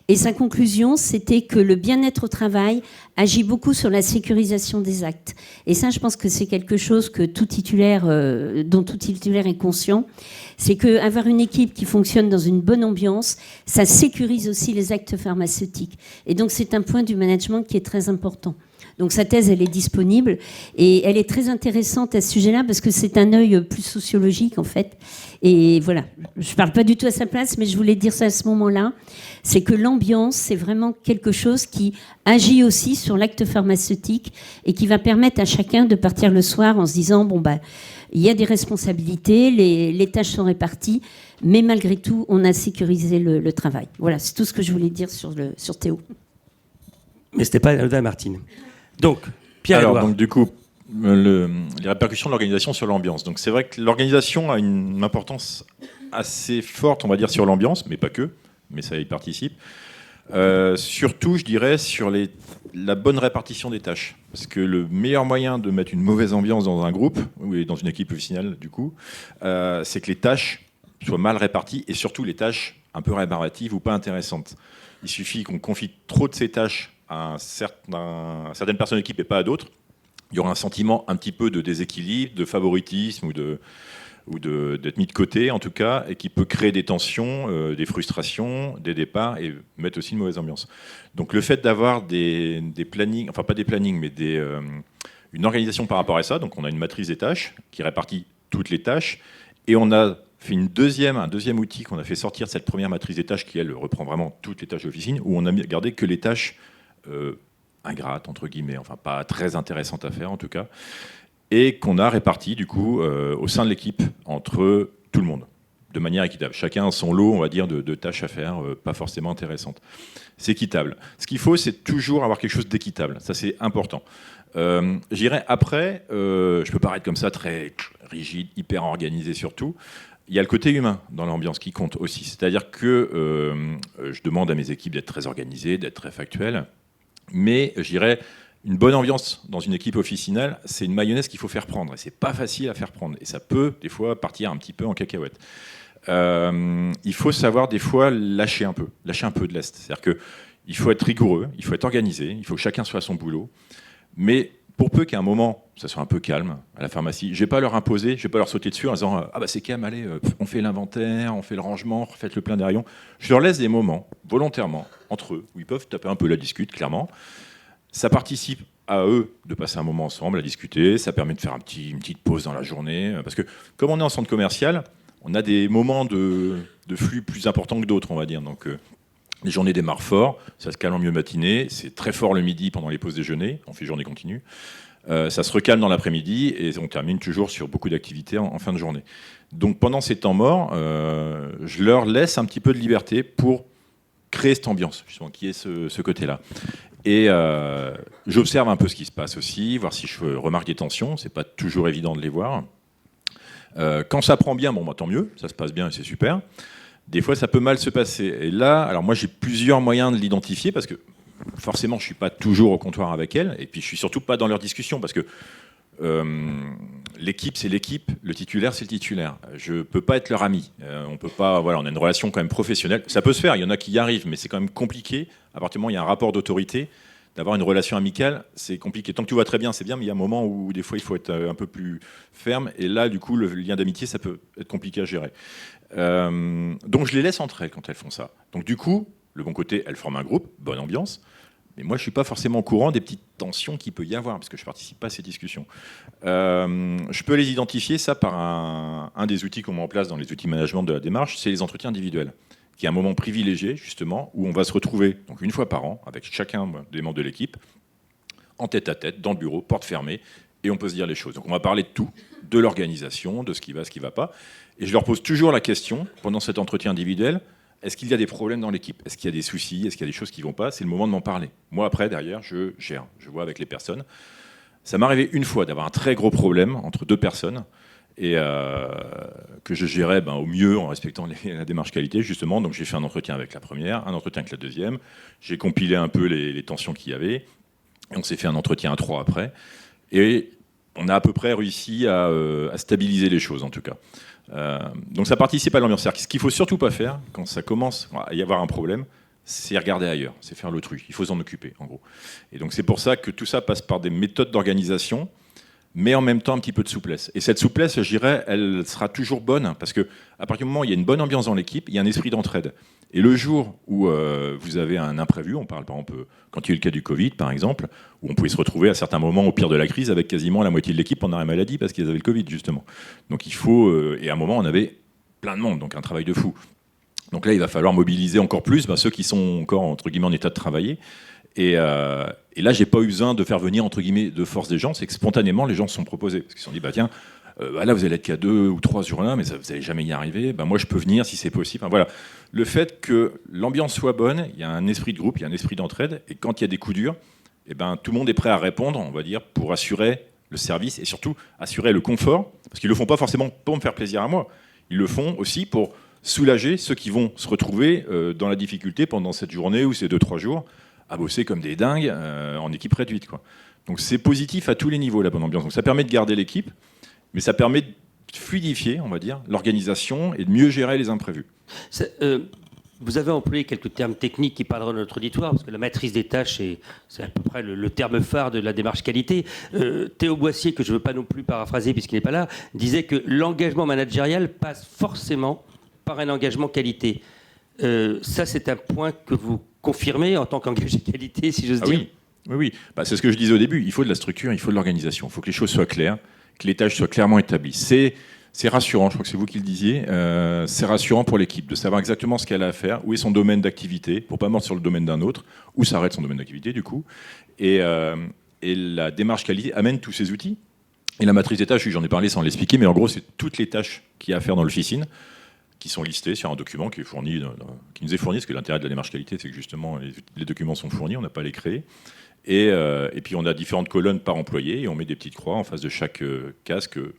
Et sa conclusion, c'était que le bien-être au travail agit beaucoup sur la sécurisation des actes. Et ça, je pense que c'est quelque chose que dont tout titulaire est conscient. C'est qu'avoir une équipe qui fonctionne dans une bonne ambiance, ça sécurise aussi les actes pharmaceutiques. Et donc, c'est un point du management qui est très important. Donc sa thèse, elle est disponible et elle est très intéressante à ce sujet-là parce que c'est un œil plus sociologique en fait. Et voilà, je ne parle pas du tout à sa place, mais je voulais dire ça à ce moment-là. C'est que l'ambiance, c'est vraiment quelque chose qui agit aussi sur l'acte pharmaceutique et qui va permettre à chacun de partir le soir en se disant il y a des responsabilités, les tâches sont réparties, mais malgré tout, on a sécurisé le travail. Voilà, c'est tout ce que je voulais dire sur Théo. Mais ce n'était pas anodin, Martine. Donc, Pierre-Édouard. Alors, donc, du coup, les répercussions de l'organisation sur l'ambiance. Donc, c'est vrai que l'organisation a une importance assez forte, on va dire, sur l'ambiance, mais pas que, mais ça y participe. Surtout, je dirais, sur la bonne répartition des tâches. Parce que le meilleur moyen de mettre une mauvaise ambiance dans un groupe, ou dans une équipe officinale, du coup, c'est que les tâches soient mal réparties, et surtout les tâches un peu rébarbatives ou pas intéressantes. Il suffit qu'on confie trop de ces tâches à certaines personnes de l'équipe et pas à d'autres. Il y aura un sentiment un petit peu de déséquilibre, de favoritisme ou d'être mis de côté en tout cas, et qui peut créer des tensions, des frustrations, des départs et mettre aussi une mauvaise ambiance. Donc le fait d'avoir des plannings, enfin pas des plannings, mais une organisation par rapport à ça, donc on a une matrice des tâches qui répartit toutes les tâches, et on a fait un deuxième outil qu'on a fait sortir de cette première matrice des tâches qui, elle, reprend vraiment toutes les tâches d'officine, où on a gardé que les tâches ingrates, entre guillemets, enfin pas très intéressantes à faire en tout cas, et qu'on a réparti du coup au sein de l'équipe entre tout le monde, de manière équitable. Chacun a son lot, on va dire, de tâches à faire, pas forcément intéressantes. C'est équitable. Ce qu'il faut, c'est toujours avoir quelque chose d'équitable. Ça, c'est important. J'irai après, je peux paraître comme ça très rigide, hyper organisé surtout. Il y a le côté humain dans l'ambiance qui compte aussi. C'est-à-dire que je demande à mes équipes d'être très organisées, d'être très factuelles. Mais je dirais, une bonne ambiance dans une équipe officinale, c'est une mayonnaise qu'il faut faire prendre. Et c'est pas facile à faire prendre. Et ça peut, des fois, partir un petit peu en cacahuète. Il faut savoir, des fois, lâcher un peu de lest. C'est-à-dire qu'il faut être rigoureux, il faut être organisé, il faut que chacun soit à son boulot. Mais pour peu qu'à un moment, ça soit un peu calme à la pharmacie, je vais pas leur imposer, je vais pas leur sauter dessus en disant « Ah bah c'est calme, allez, on fait l'inventaire, on fait le rangement, faites le plein des rayons ». Je leur laisse des moments, volontairement, entre eux, où ils peuvent taper un peu la discute, clairement. Ça participe à eux de passer un moment ensemble, à discuter, ça permet de faire une petite pause dans la journée. Parce que comme on est en centre commercial, on a des moments de flux plus importants que d'autres, on va dire. Donc les journées démarrent fort, ça se calme en milieu de matinée, c'est très fort le midi pendant les pauses déjeuner, on fait journée continue. Ça se recalme dans l'après-midi et on termine toujours sur beaucoup d'activités en fin de journée. Donc pendant ces temps morts, je leur laisse un petit peu de liberté pour créer cette ambiance, justement, qui est ce côté-là. Et j'observe un peu ce qui se passe aussi, voir si je remarque des tensions, c'est pas toujours évident de les voir. Quand ça prend bien, tant mieux, ça se passe bien et c'est super. Des fois, ça peut mal se passer. Et là, alors moi, j'ai plusieurs moyens de l'identifier parce que forcément, je ne suis pas toujours au comptoir avec elles. Et puis, je ne suis surtout pas dans leurs discussions parce que l'équipe, c'est l'équipe. Le titulaire, c'est le titulaire. Je ne peux pas être leur ami. On peut pas. Voilà, on a une relation quand même professionnelle. Ça peut se faire. Il y en a qui y arrivent, mais c'est quand même compliqué. À partir du moment où il y a un rapport d'autorité, d'avoir une relation amicale, c'est compliqué. Tant que tout va très bien, c'est bien, mais il y a un moment où des fois, il faut être un peu plus ferme. Et là, du coup, le lien d'amitié, ça peut être compliqué à gérer. Donc je les laisse entre elles quand elles font ça. Donc du coup, le bon côté, elles forment un groupe, bonne ambiance, mais moi je suis pas forcément au courant des petites tensions qu'il peut y avoir parce que je participe pas à ces discussions. Je peux les identifier ça par un des outils qu'on met en place dans les outils management de la démarche, c'est les entretiens individuels, qui est un moment privilégié justement où on va se retrouver donc une fois par an avec chacun des membres de l'équipe en tête à tête dans le bureau, porte fermée, et on peut se dire les choses. Donc on va parler de tout, de l'organisation, de ce qui va pas. Et je leur pose toujours la question, pendant cet entretien individuel, est-ce qu'il y a des problèmes dans l'équipe? Est-ce qu'il y a des soucis? Est-ce qu'il y a des choses qui ne vont pas? C'est le moment de m'en parler. Moi, après, derrière, je gère. Je vois avec les personnes. Ça m'est arrivé une fois d'avoir un très gros problème entre deux personnes et que je gérais au mieux en respectant la démarche qualité, justement. Donc j'ai fait un entretien avec la première, un entretien avec la deuxième. J'ai compilé un peu les tensions qu'il y avait. Et on s'est fait un entretien à 3 après. Et on a à peu près réussi à stabiliser les choses, en tout cas. Donc ça participe à l'ambiance. Ce qu'il ne faut surtout pas faire, quand ça commence à y avoir un problème, c'est regarder ailleurs, c'est faire l'autruche. Il faut s'en occuper, en gros. Et donc c'est pour ça que tout ça passe par des méthodes d'organisation, mais en même temps un petit peu de souplesse. Et cette souplesse, je dirais, elle sera toujours bonne, parce qu'à partir du moment où il y a une bonne ambiance dans l'équipe, il y a un esprit d'entraide. Et le jour où vous avez un imprévu, on parle par exemple, quand il y a eu le cas du Covid par exemple, où on pouvait se retrouver à certains moments au pire de la crise avec quasiment la moitié de l'équipe en arrêt maladie parce qu'ils avaient le Covid justement. Donc il faut, et à un moment on avait plein de monde, donc un travail de fou. Donc là il va falloir mobiliser encore plus ceux qui sont encore entre guillemets en état de travailler. Et là j'ai pas eu besoin de faire venir entre guillemets de force des gens, c'est que spontanément les gens se sont proposés. Parce qu'ils se sont dit tiens, là vous allez être qu'à 2 ou 3 jours là, mais vous n'allez jamais y arriver. Moi je peux venir si c'est possible. Voilà. Le fait que l'ambiance soit bonne, il y a un esprit de groupe, il y a un esprit d'entraide, et quand il y a des coups durs, tout le monde est prêt à répondre, on va dire, pour assurer le service et surtout assurer le confort, parce qu'ils le font pas forcément pour me faire plaisir à moi, ils le font aussi pour soulager ceux qui vont se retrouver dans la difficulté pendant cette journée ou ces 2-3 jours à bosser comme des dingues en équipe réduite, quoi. Donc c'est positif à tous les niveaux, la bonne ambiance. Donc ça permet de garder l'équipe, mais ça permet de fluidifier, on va dire, l'organisation et de mieux gérer les imprévus. Vous avez employé quelques termes techniques qui parleront de notre auditoire, parce que la maîtrise des tâches, c'est à peu près le terme phare de la démarche qualité. Théo Boissier, que je ne veux pas non plus paraphraser puisqu'il n'est pas là, disait que l'engagement managérial passe forcément par un engagement qualité. Ça, c'est un point que vous confirmez en tant qu'engagé qualité, si j'ose dire. Oui. C'est ce que je disais au début. Il faut de la structure, il faut de l'organisation. Il faut que les choses soient claires, que les tâches soient clairement établies. C'est rassurant, je crois que c'est vous qui le disiez, c'est rassurant pour l'équipe de savoir exactement ce qu'elle a à faire, où est son domaine d'activité, pour ne pas mordre sur le domaine d'un autre, où s'arrête son domaine d'activité du coup. Et la démarche qualité amène tous ces outils. Et la matrice des tâches, j'en ai parlé sans l'expliquer, mais en gros c'est toutes les tâches qu'il y a à faire dans l'officine, qui sont listées sur un document qui est fourni, qui nous est fourni, parce que l'intérêt de la démarche qualité, c'est que justement les documents sont fournis, on n'a pas à les créer. Et puis on a différentes colonnes par employé, et on met des petites croix en face de chaque case que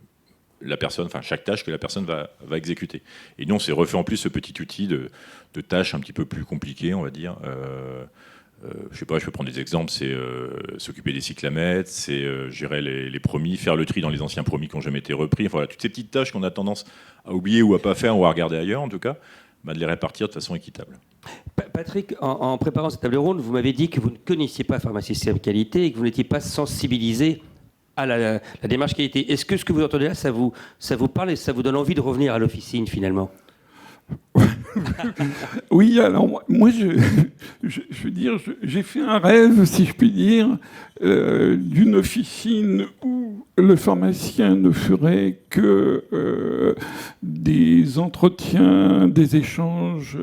chaque tâche que la personne va exécuter. Et nous, on s'est refait en plus ce petit outil de tâches un petit peu plus compliquées, on va dire. Je sais pas, je peux prendre des exemples. C'est s'occuper des cyclamètres, c'est gérer les promis, faire le tri dans les anciens promis qui n'ont jamais été repris. Enfin, voilà, toutes ces petites tâches qu'on a tendance à oublier ou à pas faire ou à regarder ailleurs, en tout cas, de les répartir de façon équitable. Patrick, en préparant cette table ronde, vous m'avez dit que vous ne connaissiez pas Pharmacie Système Qualité et que vous n'étiez pas sensibilisé à la démarche qualité. Est-ce que ce que vous entendez là, ça vous parle et ça vous donne envie de revenir à l'officine finalement? Oui, alors moi, je veux dire, j'ai fait un rêve, si je puis dire, d'une officine où le pharmacien ne ferait que des entretiens, des échanges,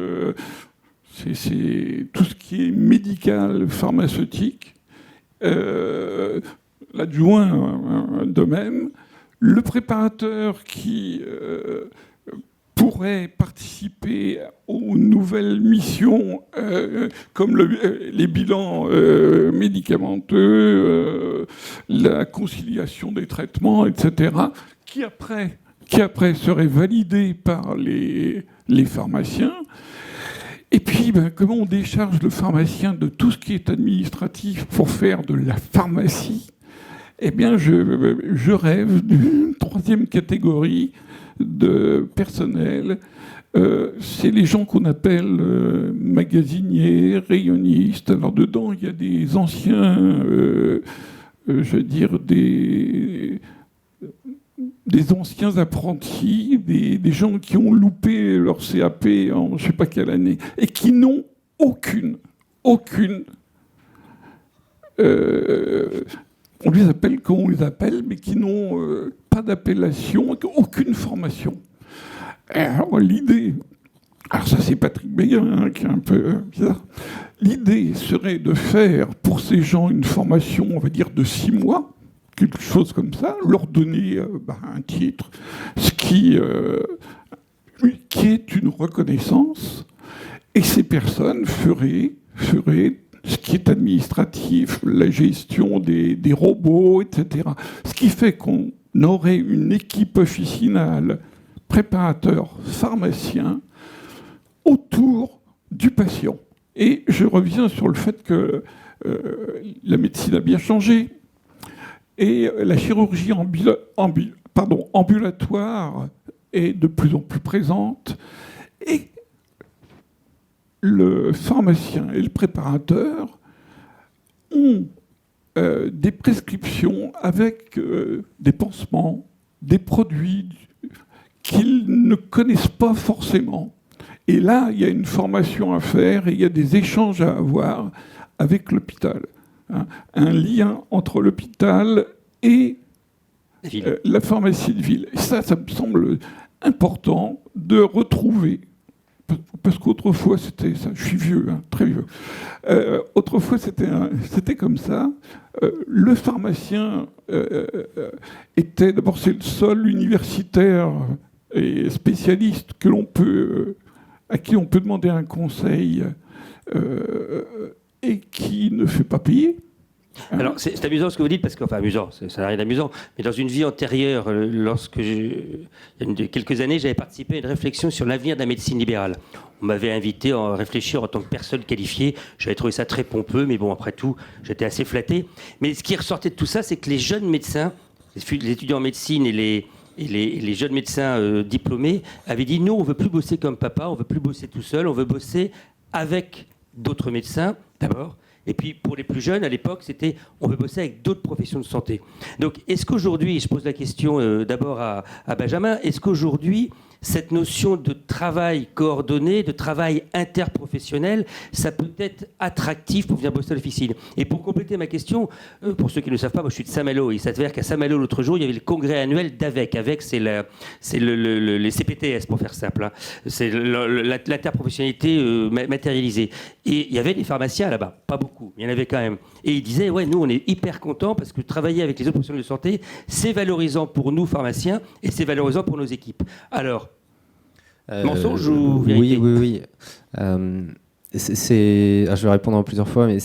c'est tout ce qui est médical, pharmaceutique. L'adjoint de même, le préparateur qui pourrait participer aux nouvelles missions comme les bilans médicamenteux, la conciliation des traitements, etc., qui après serait validé par les pharmaciens. Et puis, comment on décharge le pharmacien de tout ce qui est administratif pour faire de la pharmacie? Eh bien, je rêve d'une troisième catégorie de personnel. C'est les gens qu'on appelle magasiniers, rayonnistes. Alors, dedans, il y a des anciens, je veux dire, des anciens apprentis, des gens qui ont loupé leur CAP en je ne sais pas quelle année, et qui n'ont aucune on les appelle comme on les appelle, mais qui n'ont pas d'appellation, aucune formation. Alors l'idée, alors ça c'est Patrick Béguin qui est un peu bizarre, l'idée serait de faire pour ces gens une formation, on va dire, de 6 mois, quelque chose comme ça, leur donner un titre, ce qui est une reconnaissance, et ces personnes feraient ce qui est administratif, la gestion des robots, etc. Ce qui fait qu'on aurait une équipe officinale, préparateur, pharmacien, autour du patient. Et je reviens sur le fait que la médecine a bien changé. Et la chirurgie ambulatoire est de plus en plus présente. Et le pharmacien et le préparateur ont des prescriptions avec des pansements, des produits qu'ils ne connaissent pas forcément. Et là, il y a une formation à faire et il y a des échanges à avoir avec l'hôpital. Un lien entre l'hôpital et la pharmacie de ville. Et ça me semble important de retrouver. Parce qu'autrefois, c'était ça. Je suis vieux, très vieux. Autrefois, c'était comme ça. Le pharmacien était... D'abord, c'est le seul universitaire et spécialiste à qui on peut demander un conseil et qui ne fait pas payer. Alors, c'est amusant ce que vous dites, parce que, enfin, amusant, ça n'a rien d'amusant, mais dans une vie antérieure, il y a quelques années, j'avais participé à une réflexion sur l'avenir de la médecine libérale. On m'avait invité à réfléchir en tant que personne qualifiée. J'avais trouvé ça très pompeux, mais bon, après tout, j'étais assez flatté. Mais ce qui ressortait de tout ça, c'est que les jeunes médecins, les étudiants en médecine et les jeunes médecins diplômés avaient dit, nous, on ne veut plus bosser comme papa, on ne veut plus bosser tout seul, on veut bosser avec d'autres médecins, d'abord. Et puis, pour les plus jeunes, à l'époque, c'était on veut bosser avec d'autres professions de santé. Donc, est-ce qu'aujourd'hui, je pose la question d'abord à Benjamin, est-ce qu'aujourd'hui, cette notion de travail coordonné, de travail interprofessionnel, ça peut être attractif pour venir bosser à l'officine? Et pour compléter ma question, pour ceux qui ne le savent pas, moi je suis de Saint-Malo. Il s'avère qu'à Saint-Malo, l'autre jour, il y avait le congrès annuel d'AVEC. AVEC, c'est les CPTS, pour faire simple. C'est l'interprofessionnalité matérialisée. Et il y avait des pharmaciens là-bas, pas beaucoup, il y en avait quand même. Et ils disaient, ouais, nous on est hyper contents parce que travailler avec les autres professionnels de santé, c'est valorisant pour nous pharmaciens et c'est valorisant pour nos équipes. Alors, mensonge ou vérité? Oui. Je vais répondre en plusieurs fois, mais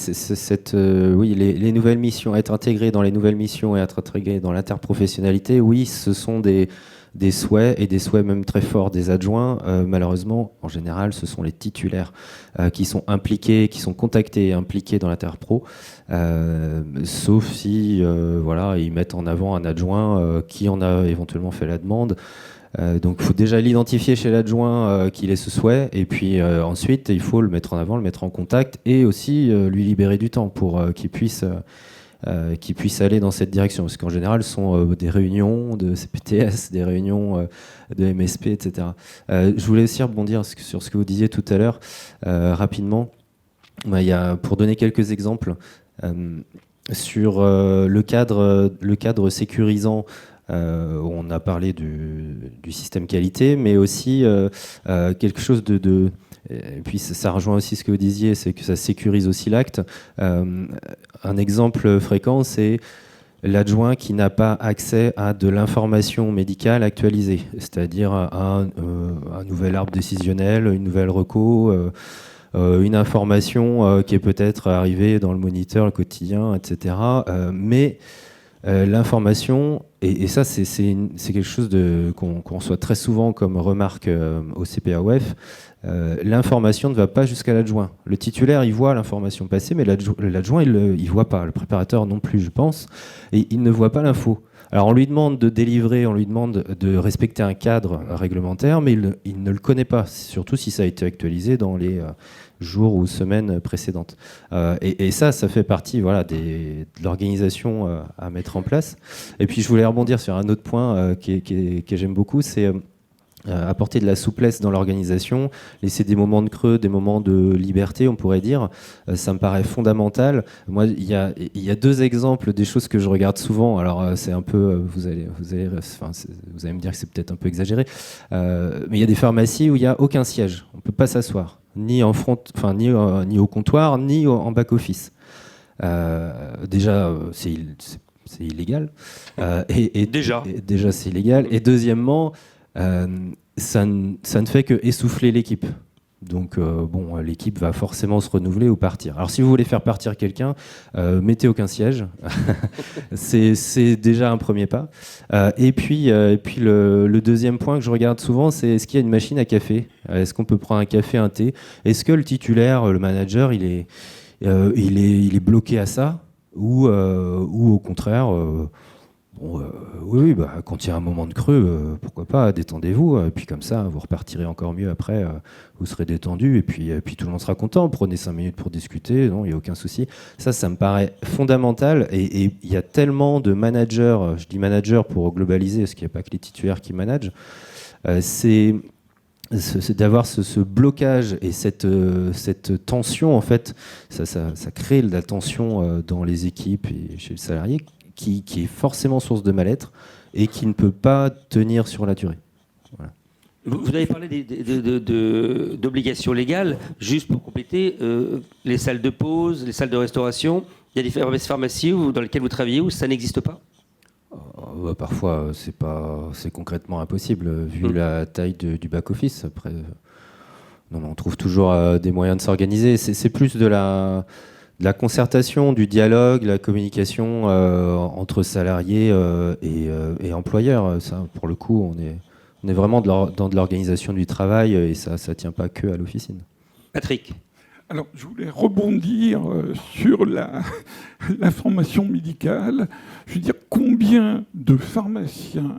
oui, les nouvelles missions, être intégré dans les nouvelles missions et être intégré dans l'interprofessionnalité, oui, ce sont des souhaits, et des souhaits même très forts des adjoints. Malheureusement, en général, ce sont les titulaires qui sont impliqués, qui sont contactés et impliqués dans l'interpro, sauf si ils mettent en avant un adjoint qui en a éventuellement fait la demande. Donc il faut déjà l'identifier chez l'adjoint qu'il ait ce souhait, et puis ensuite il faut le mettre en avant, le mettre en contact, et aussi lui libérer du temps pour qu'il puisse aller dans cette direction, parce qu'en général ce sont des réunions de CPTS, des réunions de MSP, etc. Je voulais aussi rebondir sur ce que vous disiez tout à l'heure rapidement. Pour donner quelques exemples sur le cadre sécurisant. On a parlé du système qualité, mais aussi quelque chose et puis ça rejoint aussi ce que vous disiez, c'est que ça sécurise aussi l'acte. Un exemple fréquent, c'est l'adjoint qui n'a pas accès à de l'information médicale actualisée, c'est-à-dire un nouvel arbre décisionnel, une nouvelle reco, une information qui est peut-être arrivée dans le moniteur, le quotidien, etc. Mais l'information, et ça c'est quelque chose qu'on reçoit très souvent comme remarque au CPAOF, l'information ne va pas jusqu'à l'adjoint. Le titulaire, il voit l'information passer, mais l'adjoint, il ne voit pas. Le préparateur non plus, je pense, et il ne voit pas l'info. Alors on lui demande de délivrer, on lui demande de respecter un cadre réglementaire, mais il ne le connaît pas, surtout si ça a été actualisé dans les jours ou semaines précédentes. Et ça fait partie de l'organisation à mettre en place. Et puis je voulais rebondir sur un autre point que j'aime beaucoup, c'est apporter de la souplesse dans l'organisation, laisser des moments de creux, des moments de liberté, on pourrait dire. Ça me paraît fondamental. Moi, il y a deux exemples des choses que je regarde souvent. Alors, c'est un peu, vous allez me dire que c'est peut-être un peu exagéré, mais il y a des pharmacies où il n'y a aucun siège. On ne peut pas s'asseoir, ni en front, ni au comptoir, ni en back office. Déjà, c'est illégal. Déjà, c'est illégal. Et deuxièmement, ça ne fait que essouffler l'équipe. Donc l'équipe va forcément se renouveler ou partir. Alors si vous voulez faire partir quelqu'un, mettez aucun siège. c'est déjà un premier pas. Et puis le deuxième point que je regarde souvent, c'est est-ce qu'il y a une machine à café ? Est-ce qu'on peut prendre un café, un thé ? Est-ce que le titulaire, le manager, il il est bloqué à ça, ou au contraire, oui, quand il y a un moment de creux, pourquoi pas, détendez-vous, et puis comme ça, vous repartirez encore mieux après, vous serez détendu, et puis tout le monde sera content, prenez 5 minutes pour discuter, non, il n'y a aucun souci. Ça me paraît fondamental, et il y a tellement de managers, je dis managers pour globaliser, parce qu'il n'y a pas que les titulaires qui managent, c'est d'avoir ce blocage et cette tension, en fait, ça crée de la tension dans les équipes et chez le salarié, qui est forcément source de mal-être et qui ne peut pas tenir sur la durée. Voilà. Vous avez parlé d'obligations légales. Juste pour compléter, les salles de pause, les salles de restauration, il y a des pharmacies dans lesquelles vous travaillez où ça n'existe pas ? Parfois, c'est concrètement impossible, vu la taille du back-office. Après, on trouve toujours des moyens de s'organiser. C'est plus de la concertation, du dialogue, la communication entre salariés et employeurs. Ça, pour le coup, on est vraiment dans de l'organisation du travail et ça ne tient pas que à l'officine. Patrick. Alors, je voulais rebondir sur la formation médicale. Je veux dire, combien de pharmaciens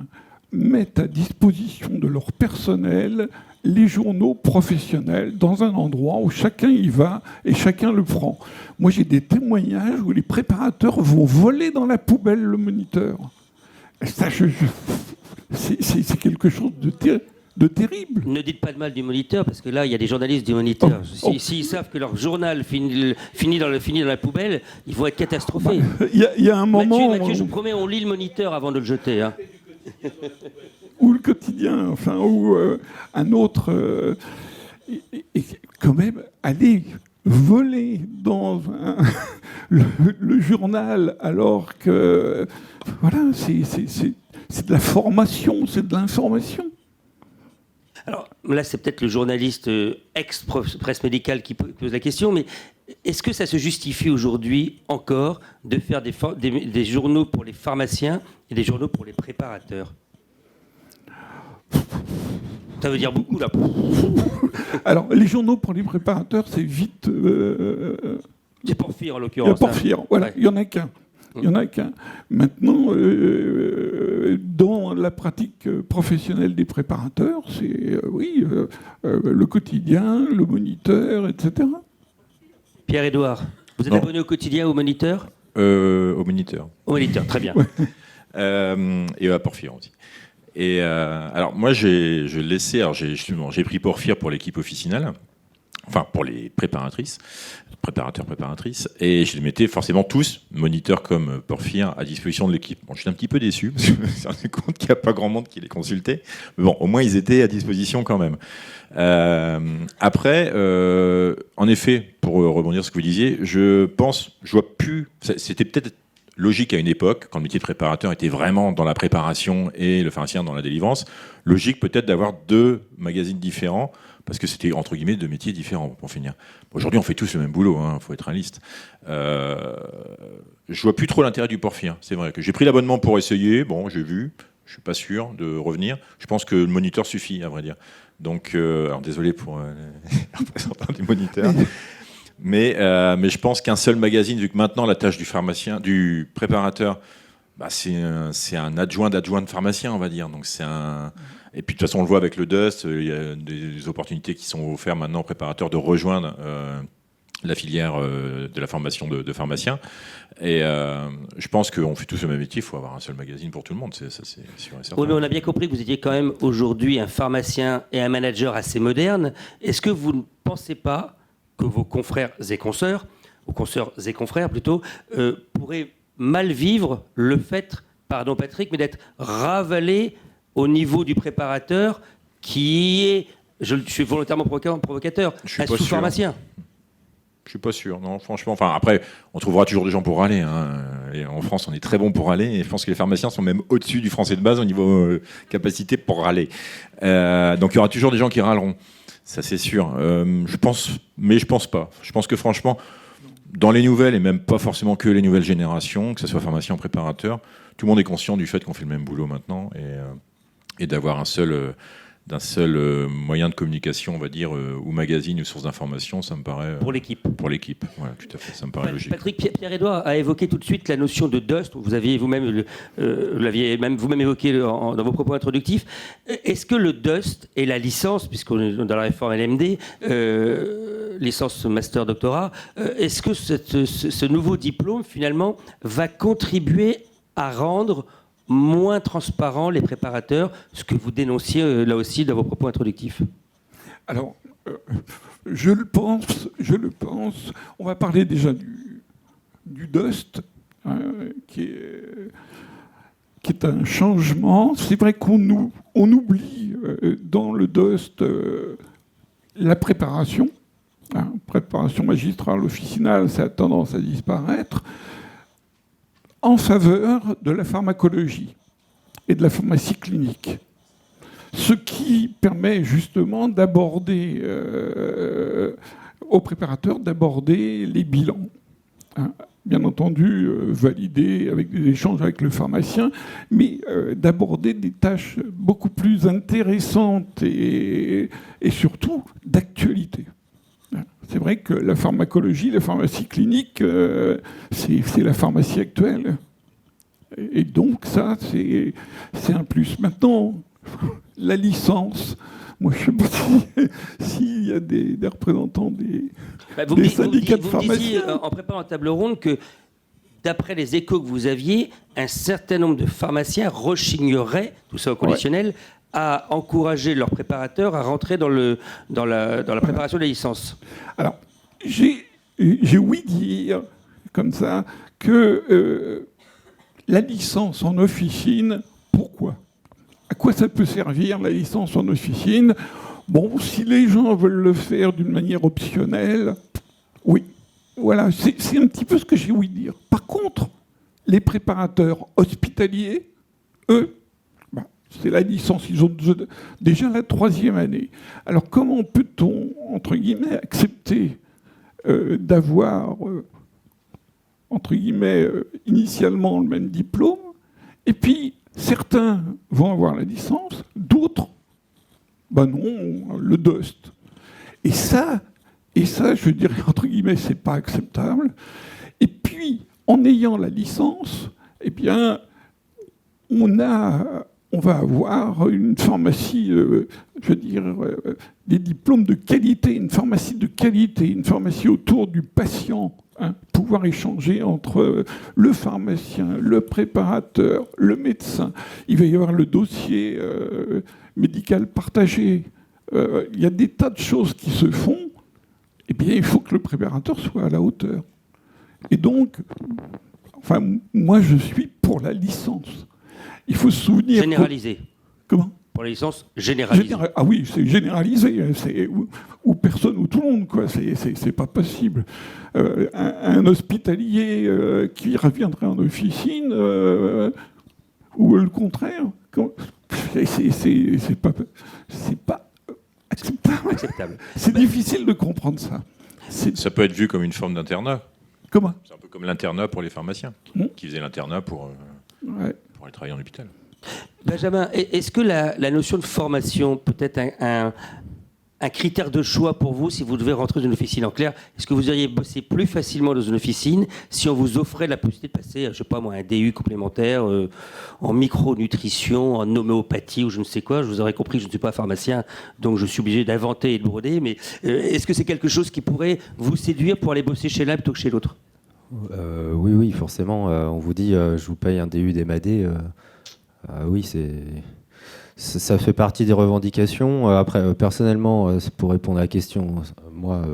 mettent à disposition de leur personnel les journaux professionnels dans un endroit où chacun y va et chacun le prend. Moi, j'ai des témoignages où les préparateurs vont voler dans la poubelle le moniteur. Et ça, c'est quelque chose de terrible. Ne dites pas de mal du moniteur, parce que là, il y a des journalistes du moniteur. S'ils savent que leur journal finit dans la poubelle, ils vont être catastrophés. Il y a un moment... Mathieu, je vous promets, on lit le moniteur avant de le jeter. Hein. Ou le quotidien, enfin, ou un autre... et quand même, aller voler dans le journal alors que... Voilà, c'est de la formation, c'est de l'information. Alors là, c'est peut-être le journaliste ex-presse médicale qui pose la question, mais est-ce que ça se justifie aujourd'hui encore de faire des journaux pour les pharmaciens et des journaux pour les préparateurs ? Ça veut dire beaucoup, là. Alors, les journaux pour les préparateurs, c'est vite... C'est Porphyre, en l'occurrence. Porphyre, voilà, ouais. Il n'y en a qu'un. Il n'y en a qu'un. Maintenant, dans la pratique professionnelle des préparateurs, c'est, le quotidien, le moniteur, etc. Pierre-Édouard, vous êtes abonné au quotidien, au moniteur ? Au moniteur. Au moniteur, très bien. Et à Porphyre aussi. Et alors, moi, j'ai pris Porphyre pour l'équipe officinale. Enfin, pour les préparateurs, préparatrices, et je les mettais forcément tous, moniteurs comme Porphyre, à disposition de l'équipe. Bon, je suis un petit peu déçu, parce que je me suis rendu compte qu'il n'y a pas grand monde qui les consultait, mais bon, au moins ils étaient à disposition quand même. Après, en effet, pour rebondir sur ce que vous disiez, je vois plus, c'était peut-être logique à une époque, quand le métier de préparateur était vraiment dans la préparation et le pharmacien dans la délivrance, logique peut-être d'avoir 2 magazines différents, parce que c'était, entre guillemets, 2 métiers différents, pour finir. Aujourd'hui, on fait tous le même boulot, faut être réaliste. Je vois plus trop l'intérêt du Porphyre. C'est vrai que j'ai pris l'abonnement pour essayer, bon, j'ai vu, je suis pas sûr de revenir. Je pense que le moniteur suffit, à vrai dire. Donc, alors désolé pour les représentants du moniteur. Mais je pense qu'un seul magazine, vu que maintenant la tâche du préparateur, c'est un adjoint de pharmacien, on va dire. Donc et puis de toute façon, on le voit avec le Dust, il y a des opportunités qui sont offertes maintenant aux préparateurs de rejoindre la filière de la formation de pharmacien. Et je pense qu'on fait tous le même métier, il faut avoir un seul magazine pour tout le monde, ça c'est sûr et certain. Oui, mais on a bien compris que vous étiez quand même aujourd'hui un pharmacien et un manager assez moderne. Est-ce que vous ne pensez pas que vos confrères et consoeurs, ou consoeurs et confrères plutôt, pourraient mal vivre le fait, pardon Patrick, mais d'être ravalés au niveau du préparateur qui est, je suis volontairement provocateur, un sous-pharmacien. Je suis pas sûr, non, franchement. Enfin, après, on trouvera toujours des gens pour râler. Et en France, on est très bon pour râler. Et je pense que les pharmaciens sont même au-dessus du français de base au niveau capacité pour râler. Donc, il y aura toujours des gens qui râleront. Ça, c'est sûr. Je pense pas. Je pense que franchement, dans les nouvelles, et même pas forcément que les nouvelles générations, que ce soit pharmacien ou préparateur, tout le monde est conscient du fait qu'on fait le même boulot maintenant et d'avoir un seul d'un seul moyen de communication, on va dire, ou magazine ou source d'information, ça me paraît... Pour l'équipe. Pour l'équipe, voilà, tout à fait, ça me paraît logique. Patrick, Pierre-Édouard a évoqué tout de suite la notion de dust, vous aviez vous-même l'aviez même vous-même évoqué dans vos propos introductifs. Est-ce que le dust et la licence, puisqu'on est dans la réforme LMD, licence master doctorat, est-ce que ce nouveau diplôme, finalement, va contribuer à rendre moins transparents les préparateurs, ce que vous dénonciez là aussi dans vos propos introductifs? Alors, je le pense. On va parler déjà du dust, hein, qui est un changement. C'est vrai qu'on oublie dans le dust la préparation. Hein, préparation magistrale, officinale, ça a tendance à disparaître, en faveur de la pharmacologie et de la pharmacie clinique. Ce qui permet justement d'aborder, aux préparateurs, d'aborder les bilans. Hein, bien entendu, validés avec des échanges avec le pharmacien, mais d'aborder des tâches beaucoup plus intéressantes et surtout d'actualité. C'est vrai que la pharmacologie, la pharmacie clinique, c'est la pharmacie actuelle. Et donc ça, c'est un plus. Maintenant, la licence, moi je ne sais pas s'il y a des représentants des syndicats de pharmaciens. Vous disiez en préparant la table ronde que d'après les échos que vous aviez, un certain nombre de pharmaciens rechigneraient, tout ça au conditionnel, à encourager leurs préparateurs à rentrer dans la préparation de la licence. Alors, j'ai ouï dire, comme ça, que la licence en officine, pourquoi ? À quoi ça peut servir, la licence en officine ? Bon, si les gens veulent le faire d'une manière optionnelle, oui. Voilà, c'est un petit peu ce que j'ai ouï dire. Par contre, les préparateurs hospitaliers, eux, c'est la licence, ils ont déjà la 3e année. Alors comment peut-on, entre guillemets, accepter d'avoir, entre guillemets, initialement le même diplôme, et puis certains vont avoir la licence, d'autres, ben non, le dust. Et ça, je dirais, entre guillemets, c'est pas acceptable. Et puis, en ayant la licence, eh bien, on va avoir une pharmacie, je veux dire, des diplômes de qualité, une pharmacie de qualité, une pharmacie autour du patient, hein, pouvoir échanger entre le pharmacien, le préparateur, le médecin. Il va y avoir le dossier médical partagé. Il y a des tas de choses qui se font. Eh bien, il faut que le préparateur soit à la hauteur. Et donc, enfin, moi, je suis pour la licence. Il faut se souvenir... Généralisé. Comment ? Pour la licence, généralisée. Ah oui, c'est généralisé. C'est ou personne ou tout le monde, quoi. C'est pas possible. Un hospitalier qui reviendrait en officine, ou le contraire, c'est pas acceptable. C'est difficile de comprendre ça. Ça peut être vu comme une forme d'internat. Comment ? C'est un peu comme l'internat pour les pharmaciens, qui faisaient l'internat pour aller travailler en hôpital. Benjamin, est-ce que la notion de formation peut être un critère de choix pour vous si vous devez rentrer dans une officine? En clair, est-ce que vous iriez bosser plus facilement dans une officine si on vous offrait la possibilité de passer, je ne sais pas moi, un DU complémentaire en micronutrition, en homéopathie ou je ne sais quoi? Je vous aurais compris, je ne suis pas pharmacien, donc je suis obligé d'inventer et de broder, mais est-ce que c'est quelque chose qui pourrait vous séduire pour aller bosser chez l'un plutôt que chez l'autre? Oui, forcément. On vous dit, je vous paye un DU d'EMAD. Oui, ça fait partie des revendications. Après, personnellement, pour répondre à la question, moi,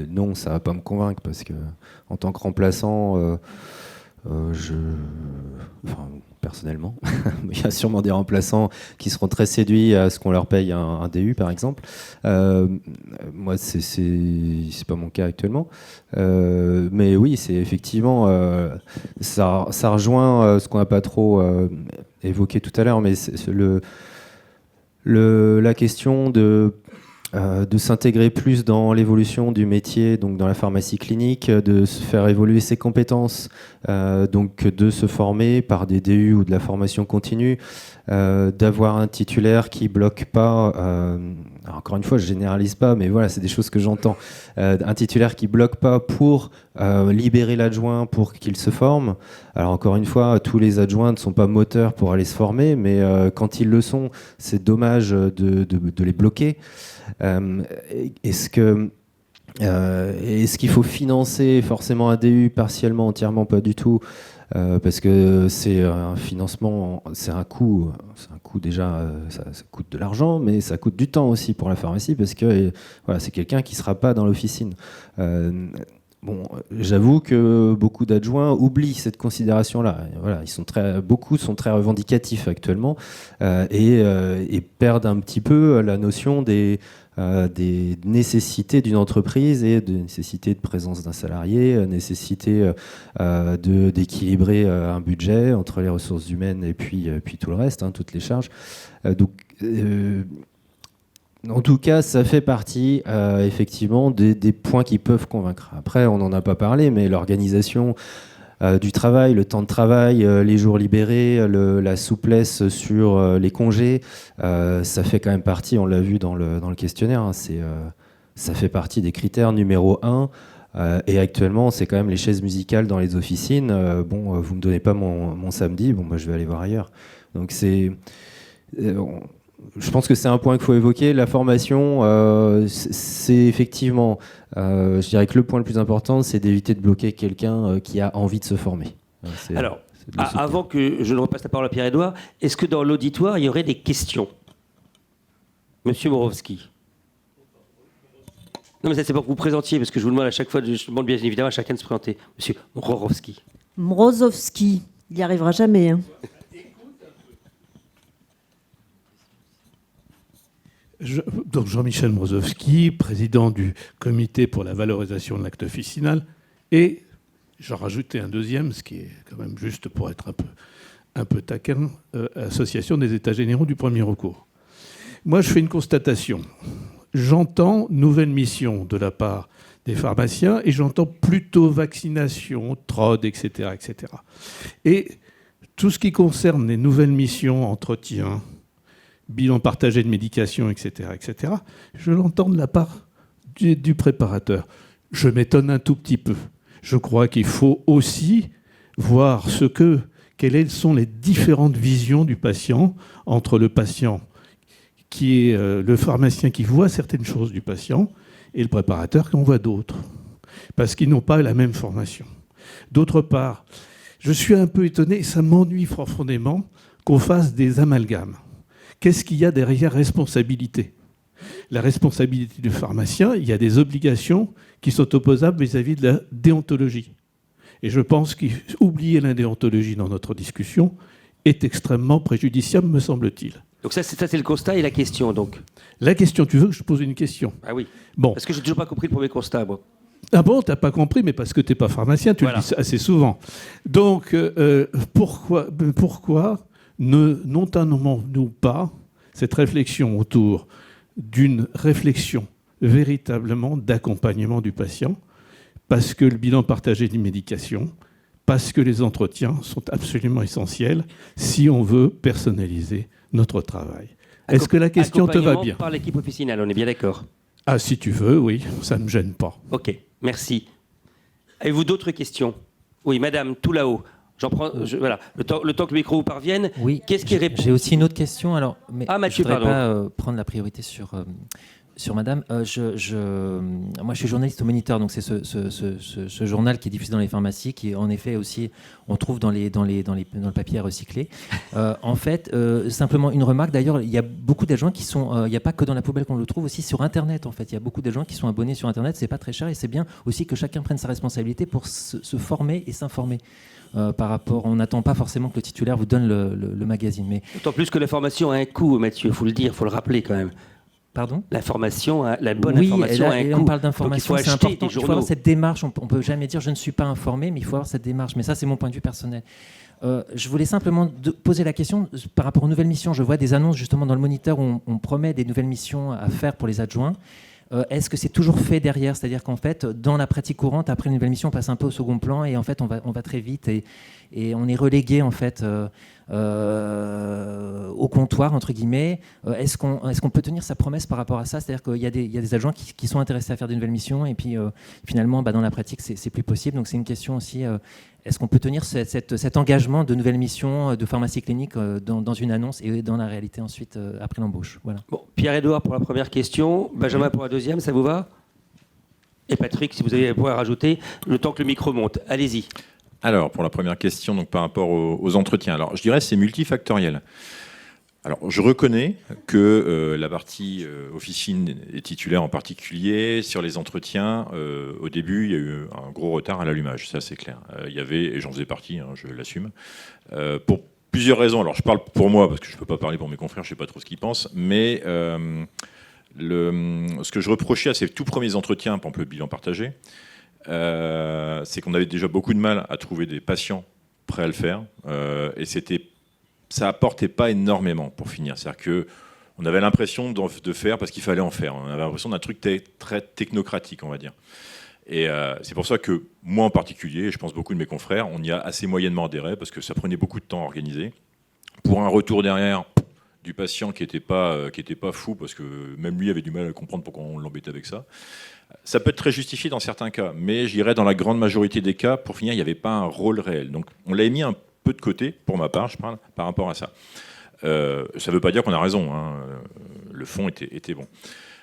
non, ça ne va pas me convaincre parce que, en tant que remplaçant, personnellement, il y a sûrement des remplaçants qui seront très séduits à ce qu'on leur paye un DU, par exemple. Moi, c'est pas mon cas actuellement. Mais oui, c'est effectivement, ça rejoint ce qu'on n'a pas trop évoqué tout à l'heure, mais c'est la question de de s'intégrer plus dans l'évolution du métier, donc dans la pharmacie clinique, de se faire évoluer ses compétences, donc de se former par des DU ou de la formation continue, d'avoir un titulaire qui bloque pas. Alors encore une fois, je généralise pas, mais voilà, c'est des choses que j'entends. Un titulaire qui bloque pas pour libérer l'adjoint pour qu'il se forme. Alors encore une fois, tous les adjoints ne sont pas moteurs pour aller se former, mais quand ils le sont, c'est dommage de les bloquer. Est-ce qu'il faut financer forcément un DU partiellement, entièrement, pas du tout, parce que c'est un financement, c'est un coût déjà, ça coûte de l'argent, mais ça coûte du temps aussi pour la pharmacie, parce que voilà, c'est quelqu'un qui ne sera pas dans l'officine. Bon, j'avoue que beaucoup d'adjoints oublient cette considération-là. Voilà, beaucoup sont très revendicatifs actuellement et perdent un petit peu la notion des nécessités d'une entreprise et de nécessité de présence d'un salarié, nécessité d'équilibrer un budget entre les ressources humaines et puis tout le reste, toutes les charges. En tout cas, ça fait partie effectivement des points qui peuvent convaincre. Après, on n'en a pas parlé, mais l'organisation du travail, le temps de travail, les jours libérés, la souplesse sur les congés, ça fait quand même partie, on l'a vu dans le questionnaire, ça fait partie des critères numéro 1. Et actuellement, c'est quand même les chaises musicales dans les officines. Vous ne me donnez pas mon samedi, moi je vais aller voir ailleurs. Donc je pense que c'est un point qu'il faut évoquer. La formation, c'est effectivement, je dirais que le point le plus important, c'est d'éviter de bloquer quelqu'un qui a envie de se former. Alors, avant que je ne repasse la parole à Pierre-Édouard, est-ce que dans l'auditoire, il y aurait des questions ? Monsieur Morowski. Non, mais ça, c'est pour que vous présentiez, parce que je vous demande à chaque fois, je demande bien évidemment à chacun de se présenter. Monsieur Morowski. Mrozowski, il n'y arrivera jamais. Donc Jean-Michel Mrozowski, président du comité pour la valorisation de l'acte officinal, et j'en rajoutais un deuxième, ce qui est quand même juste pour être un peu taquin, Association des États généraux du premier recours. Moi, je fais une constatation. J'entends nouvelle mission de la part des pharmaciens et j'entends plutôt vaccination, TROD, etc., etc. Et tout ce qui concerne les nouvelles missions, entretien, bilan partagé de médication, etc., etc., je l'entends de la part du préparateur. Je m'étonne un tout petit peu. Je crois qu'il faut aussi voir quelles sont les différentes visions du patient entre le patient qui est le pharmacien qui voit certaines choses du patient et le préparateur qui en voit d'autres, parce qu'ils n'ont pas la même formation. D'autre part, je suis un peu étonné, et ça m'ennuie profondément, qu'on fasse des amalgames. Qu'est-ce qu'il y a derrière responsabilité ? La responsabilité du pharmacien, il y a des obligations qui sont opposables vis-à-vis de la déontologie. Et je pense qu'oublier la déontologie dans notre discussion est extrêmement préjudiciable, me semble-t-il. Donc ça, c'est le constat et la question, donc. La question, tu veux que je pose une question ? Ah oui. Bon. Parce que j'ai toujours pas compris le premier constat, moi. Ah bon, t'as pas compris, mais parce que t'es pas pharmacien, tu le dis assez souvent. Donc, pourquoi n'entamons-nous pas cette réflexion autour d'une réflexion véritablement d'accompagnement du patient, parce que le bilan partagé d'une médication, parce que les entretiens sont absolument essentiels si on veut personnaliser notre travail. Est-ce que la question te va bien ? Par l'équipe officinale, on est bien d'accord. Ah, si tu veux, oui, ça ne me gêne pas. Ok, merci. Avez-vous d'autres questions ? Oui, madame, tout là-haut. J'en prends, voilà, le temps que le micro vous parvienne. Oui, qu'est-ce qui répond ? J'ai aussi une autre question. Alors, mais Mathieu, je ne voudrais pas prendre la priorité sur madame. Moi, je suis journaliste au Moniteur, donc c'est ce journal qui est diffusé dans les pharmacies, qui en effet aussi, on trouve dans le papier à recycler. En fait, simplement une remarque. D'ailleurs, il y a beaucoup d'adjoints qui sont, il n'y a pas que dans la poubelle qu'on le trouve, aussi sur Internet. En fait, il y a beaucoup d'adjoints qui sont abonnés sur Internet. C'est pas très cher et c'est bien aussi que chacun prenne sa responsabilité pour se former et s'informer. Par rapport, on n'attend pas forcément que le titulaire vous donne le magazine. Mais d'autant plus que la formation a un coût, Mathieu. Il faut le dire, il faut le rappeler quand même. Pardon ? La formation, la bonne information a un coût. On parle d'information, c'est important. Il faut avoir cette démarche. On ne peut jamais dire je ne suis pas informé, mais il faut avoir cette démarche. Mais ça, c'est mon point de vue personnel. Je voulais simplement poser la question par rapport aux nouvelles missions. Je vois des annonces justement dans le Moniteur où on promet des nouvelles missions à faire pour les adjoints. Est-ce que c'est toujours fait derrière? C'est-à-dire qu'en fait, dans la pratique courante, après une nouvelle mission, on passe un peu au second plan et en fait, on va très vite et on est relégué en fait au comptoir entre guillemets. Est-ce qu'on peut tenir sa promesse par rapport à ça? C'est-à-dire qu'il y a des adjoints qui sont intéressés à faire des nouvelles missions et puis finalement, dans la pratique, c'est plus possible. Donc c'est une question aussi. Est-ce qu'on peut tenir cet engagement de nouvelles missions de pharmacie clinique dans une annonce et dans la réalité ensuite après l'embauche? Voilà. Bon, Pierre-Édouard pour la première question, Benjamin pour la deuxième, ça vous va? Et Patrick, si vous avez un point à rajouter, le temps que le micro monte. Allez-y. Alors, pour la première question, donc par rapport aux entretiens, alors je dirais que c'est multifactoriel. Alors, je reconnais que la partie officine et titulaire en particulier, sur les entretiens, au début, il y a eu un gros retard à l'allumage, ça c'est clair. Il y avait, et j'en faisais partie, je l'assume, pour plusieurs raisons. Alors, je parle pour moi, parce que je ne peux pas parler pour mes confrères, je ne sais pas trop ce qu'ils pensent, mais ce que je reprochais à ces tout premiers entretiens, par exemple le bilan partagé, c'est qu'on avait déjà beaucoup de mal à trouver des patients prêts à le faire, et ça apportait pas énormément pour finir. C'est-à-dire qu'on avait l'impression de faire parce qu'il fallait en faire. On avait l'impression d'un truc très technocratique, on va dire. Et c'est pour ça que moi en particulier, et je pense beaucoup de mes confrères, on y a assez moyennement adhéré parce que ça prenait beaucoup de temps à organiser. Pour un retour derrière du patient qui était pas fou, parce que même lui avait du mal à comprendre pourquoi on l'embêtait avec ça. Ça peut être très justifié dans certains cas, mais je dirais dans la grande majorité des cas, pour finir, il n'y avait pas un rôle réel. Donc on l'a mis un peu de côté, pour ma part, je parle, par rapport à ça. Ça ne veut pas dire qu'on a raison, le fond était bon.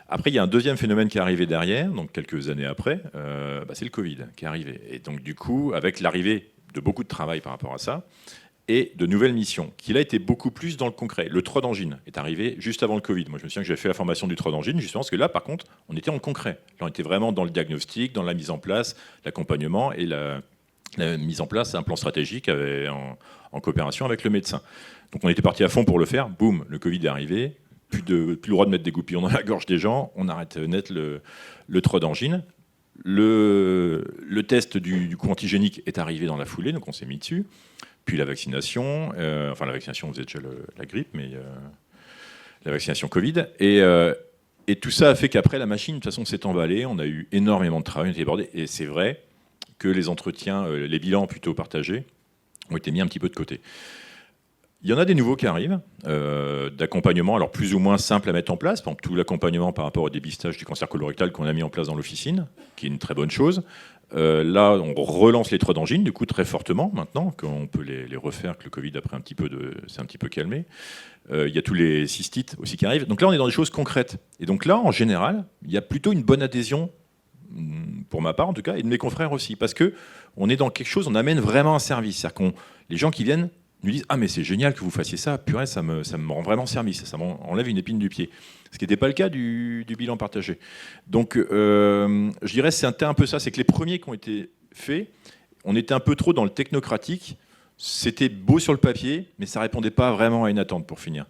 Après, il y a un deuxième phénomène qui est arrivé derrière, donc quelques années après, c'est le Covid qui est arrivé. Et donc du coup, avec l'arrivée de beaucoup de travail par rapport à ça, et de nouvelles missions, qui là étaient beaucoup plus dans le concret. Le TROD Angine est arrivé juste avant le Covid. Moi, je me souviens que j'avais fait la formation du TROD Angine, justement, parce que là, par contre, on était en le concret. Là, on était vraiment dans le diagnostic, dans la mise en place, l'accompagnement et la mise en place d'un plan stratégique en coopération avec le médecin. Donc, on était parti à fond pour le faire. Boum, le Covid est arrivé. Plus le droit de mettre des goupillons dans la gorge des gens. On arrête net le TROD Angine. Le test du coup antigénique est arrivé dans la foulée, donc on s'est mis dessus. Puis la vaccination, la vaccination, vous êtes déjà la grippe, mais la vaccination Covid. Et tout ça a fait qu'après, la machine, de toute façon, s'est emballée. On a eu énormément de travail, on était débordés. Et c'est vrai que les entretiens, les bilans plutôt partagés, ont été mis un petit peu de côté. Il y en a des nouveaux qui arrivent, d'accompagnement, alors plus ou moins simple à mettre en place. Par exemple, tout l'accompagnement par rapport au dépistage du cancer colorectal qu'on a mis en place dans l'officine, qui est une très bonne chose. Là, on relance les TROD Angine, du coup, très fortement, maintenant, qu'on peut les refaire, que le Covid, après, s'est un petit peu calmé. Il y a tous les cystites aussi qui arrivent. Donc là, on est dans des choses concrètes. Et donc là, en général, il y a plutôt une bonne adhésion, pour ma part en tout cas, et de mes confrères aussi, parce qu'on est dans quelque chose, on amène vraiment un service. C'est-à-dire les gens qui viennent nous disent « Ah, mais c'est génial que vous fassiez ça, purée, ça me rend vraiment service, ça m'enlève une épine du pied ». Ce qui n'était pas le cas du bilan partagé. Donc, je dirais c'était un peu ça, c'est que les premiers qui ont été faits, on était un peu trop dans le technocratique, c'était beau sur le papier, mais ça ne répondait pas vraiment à une attente pour finir.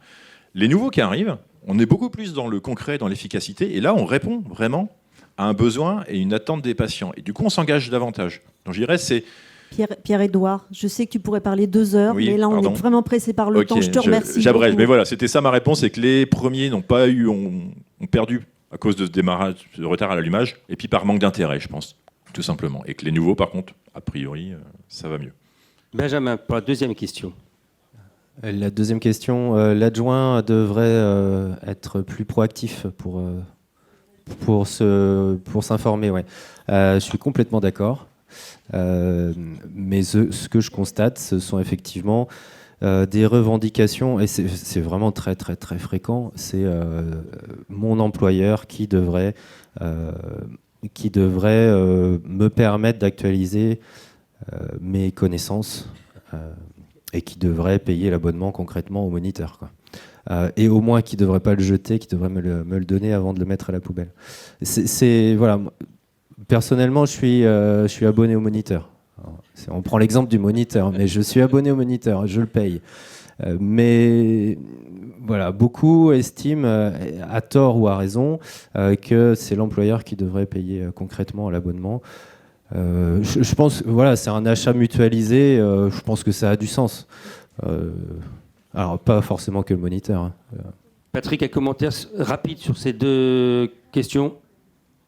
Les nouveaux qui arrivent, on est beaucoup plus dans le concret, dans l'efficacité, et là, on répond vraiment à un besoin et une attente des patients. Et du coup, on s'engage davantage. Donc, je dirais, c'est... Pierre-Édouard, je sais que tu pourrais parler 2 heures, oui, mais là, on est vraiment pressé par le temps. Je te remercie. J'abrège, mais voilà, c'était ça ma réponse, c'est que les premiers ont perdu à cause de ce démarrage, de retard à l'allumage, et puis par manque d'intérêt, je pense, tout simplement. Et que les nouveaux, par contre, a priori, ça va mieux. Benjamin, pour la deuxième question. La deuxième question, l'adjoint devrait être plus proactif pour s'informer. Ouais. Je suis complètement d'accord. Mais ce que je constate, ce sont effectivement des revendications, et c'est vraiment très très très fréquent. C'est mon employeur qui devrait me permettre d'actualiser mes connaissances et qui devrait payer l'abonnement concrètement au moniteur, quoi. Et au moins qui ne devrait pas le jeter, qui devrait me le donner avant de le mettre à la poubelle. Voilà. Personnellement, je suis abonné au Moniteur. On prend l'exemple du Moniteur, mais je suis abonné au Moniteur, je le paye. Mais voilà, beaucoup estiment, à tort ou à raison, que c'est l'employeur qui devrait payer concrètement l'abonnement. Je pense que voilà, c'est un achat mutualisé. Je pense que ça a du sens. Alors, pas forcément que le moniteur. Hein. Patrick, un commentaire rapide sur ces deux questions?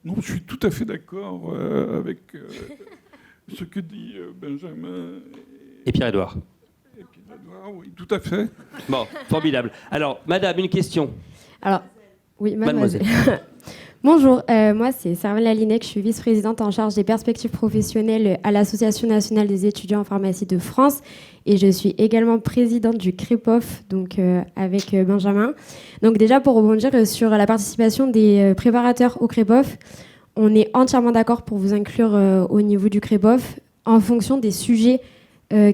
Non, je suis tout à fait d'accord avec ce que dit Benjamin et Pierre-Édouard. Et Pierre-Édouard, oui, tout à fait. Bon, formidable. Alors, madame, une question. Alors, oui, mademoiselle. Bonjour, moi c'est Servane Lalinec, je suis vice-présidente en charge des perspectives professionnelles à l'Association nationale des étudiants en pharmacie de France et je suis également présidente du CREPOF, donc avec Benjamin. Donc déjà pour rebondir sur la participation des préparateurs au CREPOF, on est entièrement d'accord pour vous inclure au niveau du CREPOF en fonction des sujets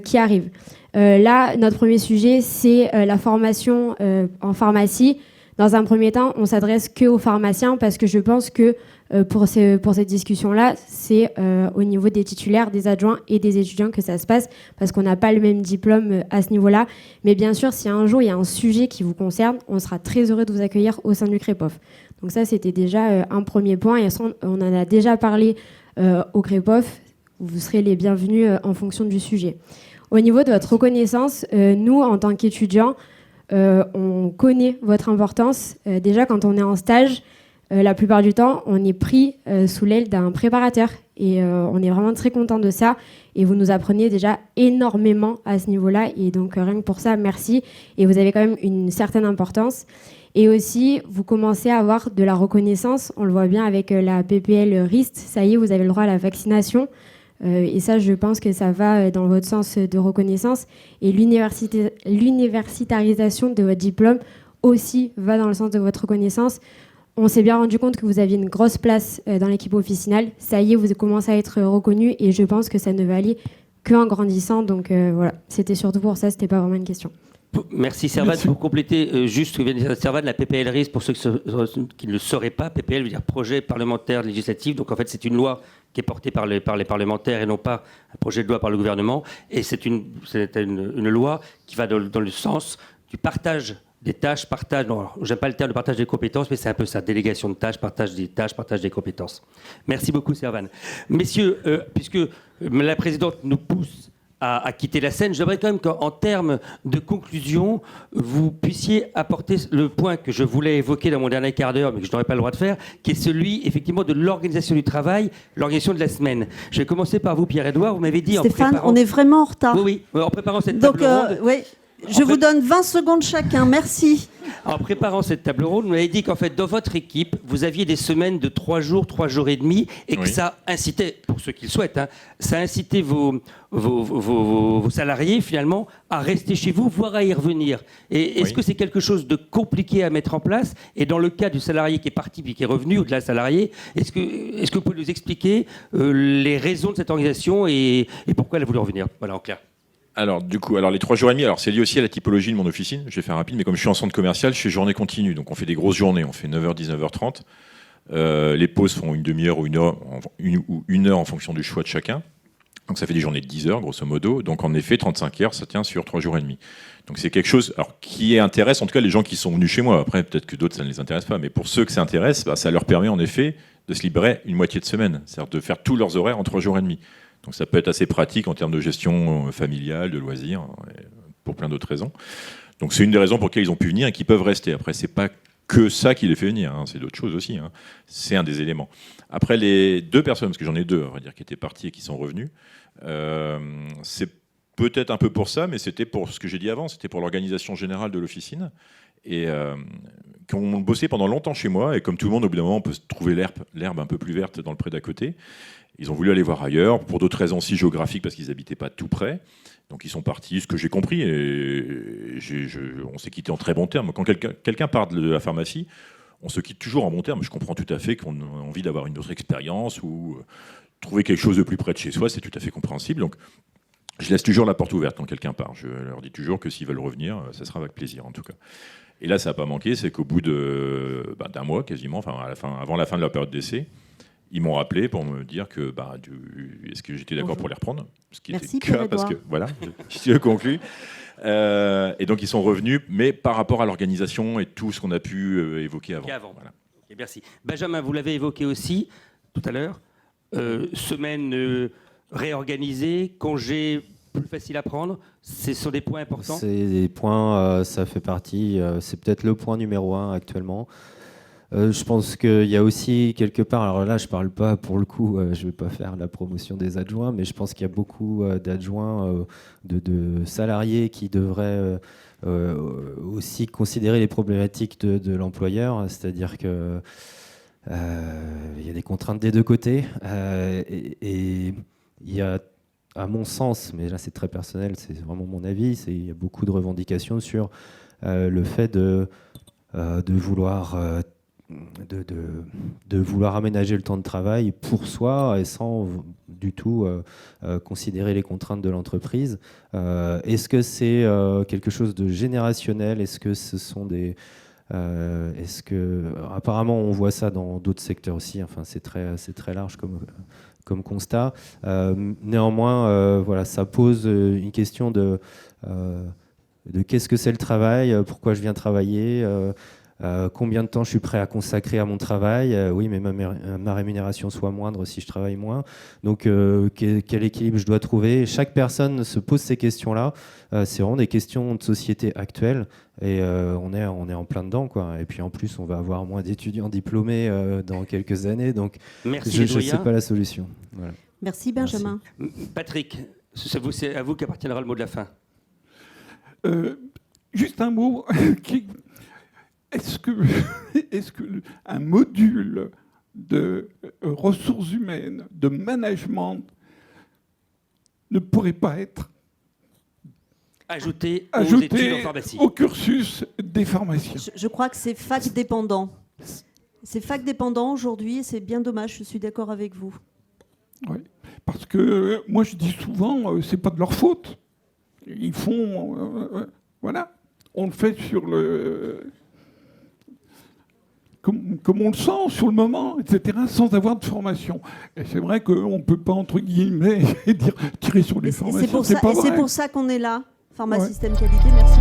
qui arrivent. Là, notre premier sujet, c'est la formation en pharmacie. Dans un premier temps, on s'adresse qu'aux pharmaciens parce que je pense que pour cette discussion-là, c'est au niveau des titulaires, des adjoints et des étudiants que ça se passe parce qu'on n'a pas le même diplôme à ce niveau-là. Mais bien sûr, si un jour il y a un sujet qui vous concerne, on sera très heureux de vous accueillir au sein du CREPOF. Donc ça, c'était déjà un premier point et on en a déjà parlé au CREPOF. Vous serez les bienvenus en fonction du sujet. Au niveau de votre reconnaissance, nous, en tant qu'étudiants, on connaît votre importance. Déjà, quand on est en stage, la plupart du temps, on est pris sous l'aile d'un préparateur. Et on est vraiment très content de ça. Et vous nous apprenez déjà énormément à ce niveau-là. Et donc, rien que pour ça, merci. Et vous avez quand même une certaine importance. Et aussi, vous commencez à avoir de la reconnaissance. On le voit bien avec la PPL RIST. Ça y est, vous avez le droit à la vaccination. Et ça, je pense que ça va dans votre sens de reconnaissance. Et l'universitarisation de votre diplôme aussi va dans le sens de votre reconnaissance. On s'est bien rendu compte que vous aviez une grosse place dans l'équipe officinale. Ça y est, vous commencez à être reconnu et je pense que ça ne va aller qu'en grandissant. Donc voilà, c'était surtout pour ça, c'était pas vraiment une question. Merci Servane. Pour compléter juste ce que vient de dire Servane, la PPL RIS, pour ceux qui ne le sauraient pas, PPL veut dire projet parlementaire législatif. Donc en fait, c'est une loi qui est portée par les parlementaires et non pas un projet de loi par le gouvernement. Et c'est une loi qui va dans le sens du partage des tâches, j'aime pas le terme de partage des compétences, mais c'est un peu ça, délégation de tâches, partage des compétences. Merci beaucoup Servane. Messieurs, puisque la présidente nous pousse à quitter la scène, j'aimerais quand même qu'en termes de conclusion, vous puissiez apporter le point que je voulais évoquer dans mon dernier quart d'heure, mais que je n'aurais pas le droit de faire, qui est celui, effectivement, de l'organisation du travail, l'organisation de la semaine. Je vais commencer par vous, Pierre-Édouard. Vous m'avez dit Stéphane, en préparant... on est vraiment en retard. Oui, en préparant cette table ronde... oui. Je vous donne 20 secondes chacun, merci. En préparant cette table ronde, vous m'avez dit qu'en fait, dans votre équipe, vous aviez des semaines de 3 jours et demi, et que ça incitait, pour ceux qui le souhaitent, ça incitait vos salariés, finalement, à rester chez vous, voire à y revenir. Et est-ce que c'est quelque chose de compliqué à mettre en place? Et dans le cas du salarié qui est parti puis qui est revenu, ou de la salariée, est-ce que vous pouvez nous expliquer les raisons de cette organisation et pourquoi elle a voulu revenir? Voilà, en clair. Alors, du coup, les 3 jours et demi, c'est lié aussi à la typologie de mon officine. Je vais faire rapide, mais comme je suis en centre commercial, je fais journée continue. Donc, on fait des grosses journées. On fait 9h, 19h30. Les pauses font une demi-heure ou une heure en fonction du choix de chacun. Donc, ça fait des journées de 10 heures, grosso modo. Donc, en effet, 35 heures, ça tient sur 3 jours et demi. Donc, c'est quelque chose qui intéresse, en tout cas, les gens qui sont venus chez moi. Après, peut-être que d'autres, ça ne les intéresse pas. Mais pour ceux que ça intéresse, ça leur permet, en effet, de se libérer une moitié de semaine. C'est-à-dire de faire tous leurs horaires en 3 jours et demi. Donc ça peut être assez pratique en termes de gestion familiale, de loisirs, pour plein d'autres raisons. Donc c'est une des raisons pour lesquelles ils ont pu venir et qu'ils peuvent rester. Après, c'est pas que ça qui les fait venir, c'est d'autres choses aussi. C'est un des éléments. Après, les 2 personnes, parce que j'en ai 2, on va dire, qui étaient parties et qui sont revenues, c'est peut-être un peu pour ça, mais c'était pour ce que j'ai dit avant, c'était pour l'organisation générale de l'officine. Et qui ont bossé pendant longtemps chez moi, et comme tout le monde, au bout d'un moment, on peut trouver l'herbe un peu plus verte dans le pré d'à côté. Ils ont voulu aller voir ailleurs, pour d'autres raisons aussi géographiques, parce qu'ils n'habitaient pas tout près. Donc ils sont partis, ce que j'ai compris, et on s'est quitté en très bons termes. Quand quelqu'un part de la pharmacie, on se quitte toujours en bons termes. Je comprends tout à fait qu'on a envie d'avoir une autre expérience, ou trouver quelque chose de plus près de chez soi, c'est tout à fait compréhensible. Donc je laisse toujours la porte ouverte quand quelqu'un part. Je leur dis toujours que s'ils veulent revenir, ça sera avec plaisir en tout cas. Et là, ça n'a pas manqué, c'est qu'au bout d'un mois quasiment, avant la fin de leur période d'essai, ils m'ont rappelé pour me dire que est-ce que j'étais d'accord pour les reprendre, ce qui Merci était le cas, parce que voilà, je conclus. Et donc ils sont revenus, mais par rapport à l'organisation et tout ce qu'on a pu évoquer avant. Voilà. Okay, merci. Benjamin, vous l'avez évoqué aussi tout à l'heure. semaine réorganisée, congés plus faciles à prendre, ce sont des points importants. C'est des points, ça fait partie, c'est peut-être le point numéro 1 actuellement. Je pense qu'il y a aussi quelque part, alors là je parle pas pour le coup, je vais pas faire la promotion des adjoints, mais je pense qu'il y a beaucoup d'adjoints, de salariés qui devraient aussi considérer les problématiques de l'employeur, c'est-à-dire que il y a des contraintes des deux côtés, et il y a, à mon sens, mais là c'est très personnel, c'est vraiment mon avis, il y a beaucoup de revendications sur le fait de vouloir de vouloir aménager le temps de travail pour soi et sans du tout considérer les contraintes de l'entreprise. Est-ce que c'est quelque chose de générationnel? Est-ce que ce sont des... est-ce que... Apparemment, on voit ça dans d'autres secteurs aussi. Enfin, c'est très large comme constat. Néanmoins, voilà, ça pose une question de qu'est-ce que c'est le travail, pourquoi je viens travailler, combien de temps je suis prêt à consacrer à mon travail, oui, mais ma rémunération soit moindre si je travaille moins. Donc, quel équilibre je dois trouver? Chaque personne se pose ces questions-là. C'est vraiment des questions de société actuelle, et on est en plein dedans, quoi. Et puis en plus, on va avoir moins d'étudiants diplômés dans quelques années, donc Merci, je ne sais pas la solution. Voilà. Merci Benjamin. Merci. Patrick, c'est à vous qu'appartiendra le mot de la fin. Juste un mot Est-ce que un module de ressources humaines, de management, ne pourrait pas être ajouté aux études en pharmacie, au cursus des pharmaciens? Je crois que c'est fac dépendant. C'est fac dépendant aujourd'hui, et c'est bien dommage, je suis d'accord avec vous. Oui, parce que moi je dis souvent, c'est pas de leur faute. Ils font... voilà. On le fait sur le... Comme on le sent sur le moment, etc., sans avoir de formation. Et c'est vrai qu'on ne peut pas, entre guillemets, dire tirer sur les formations. C'est pour ça qu'on est là, Pharma Système Qualité. Merci.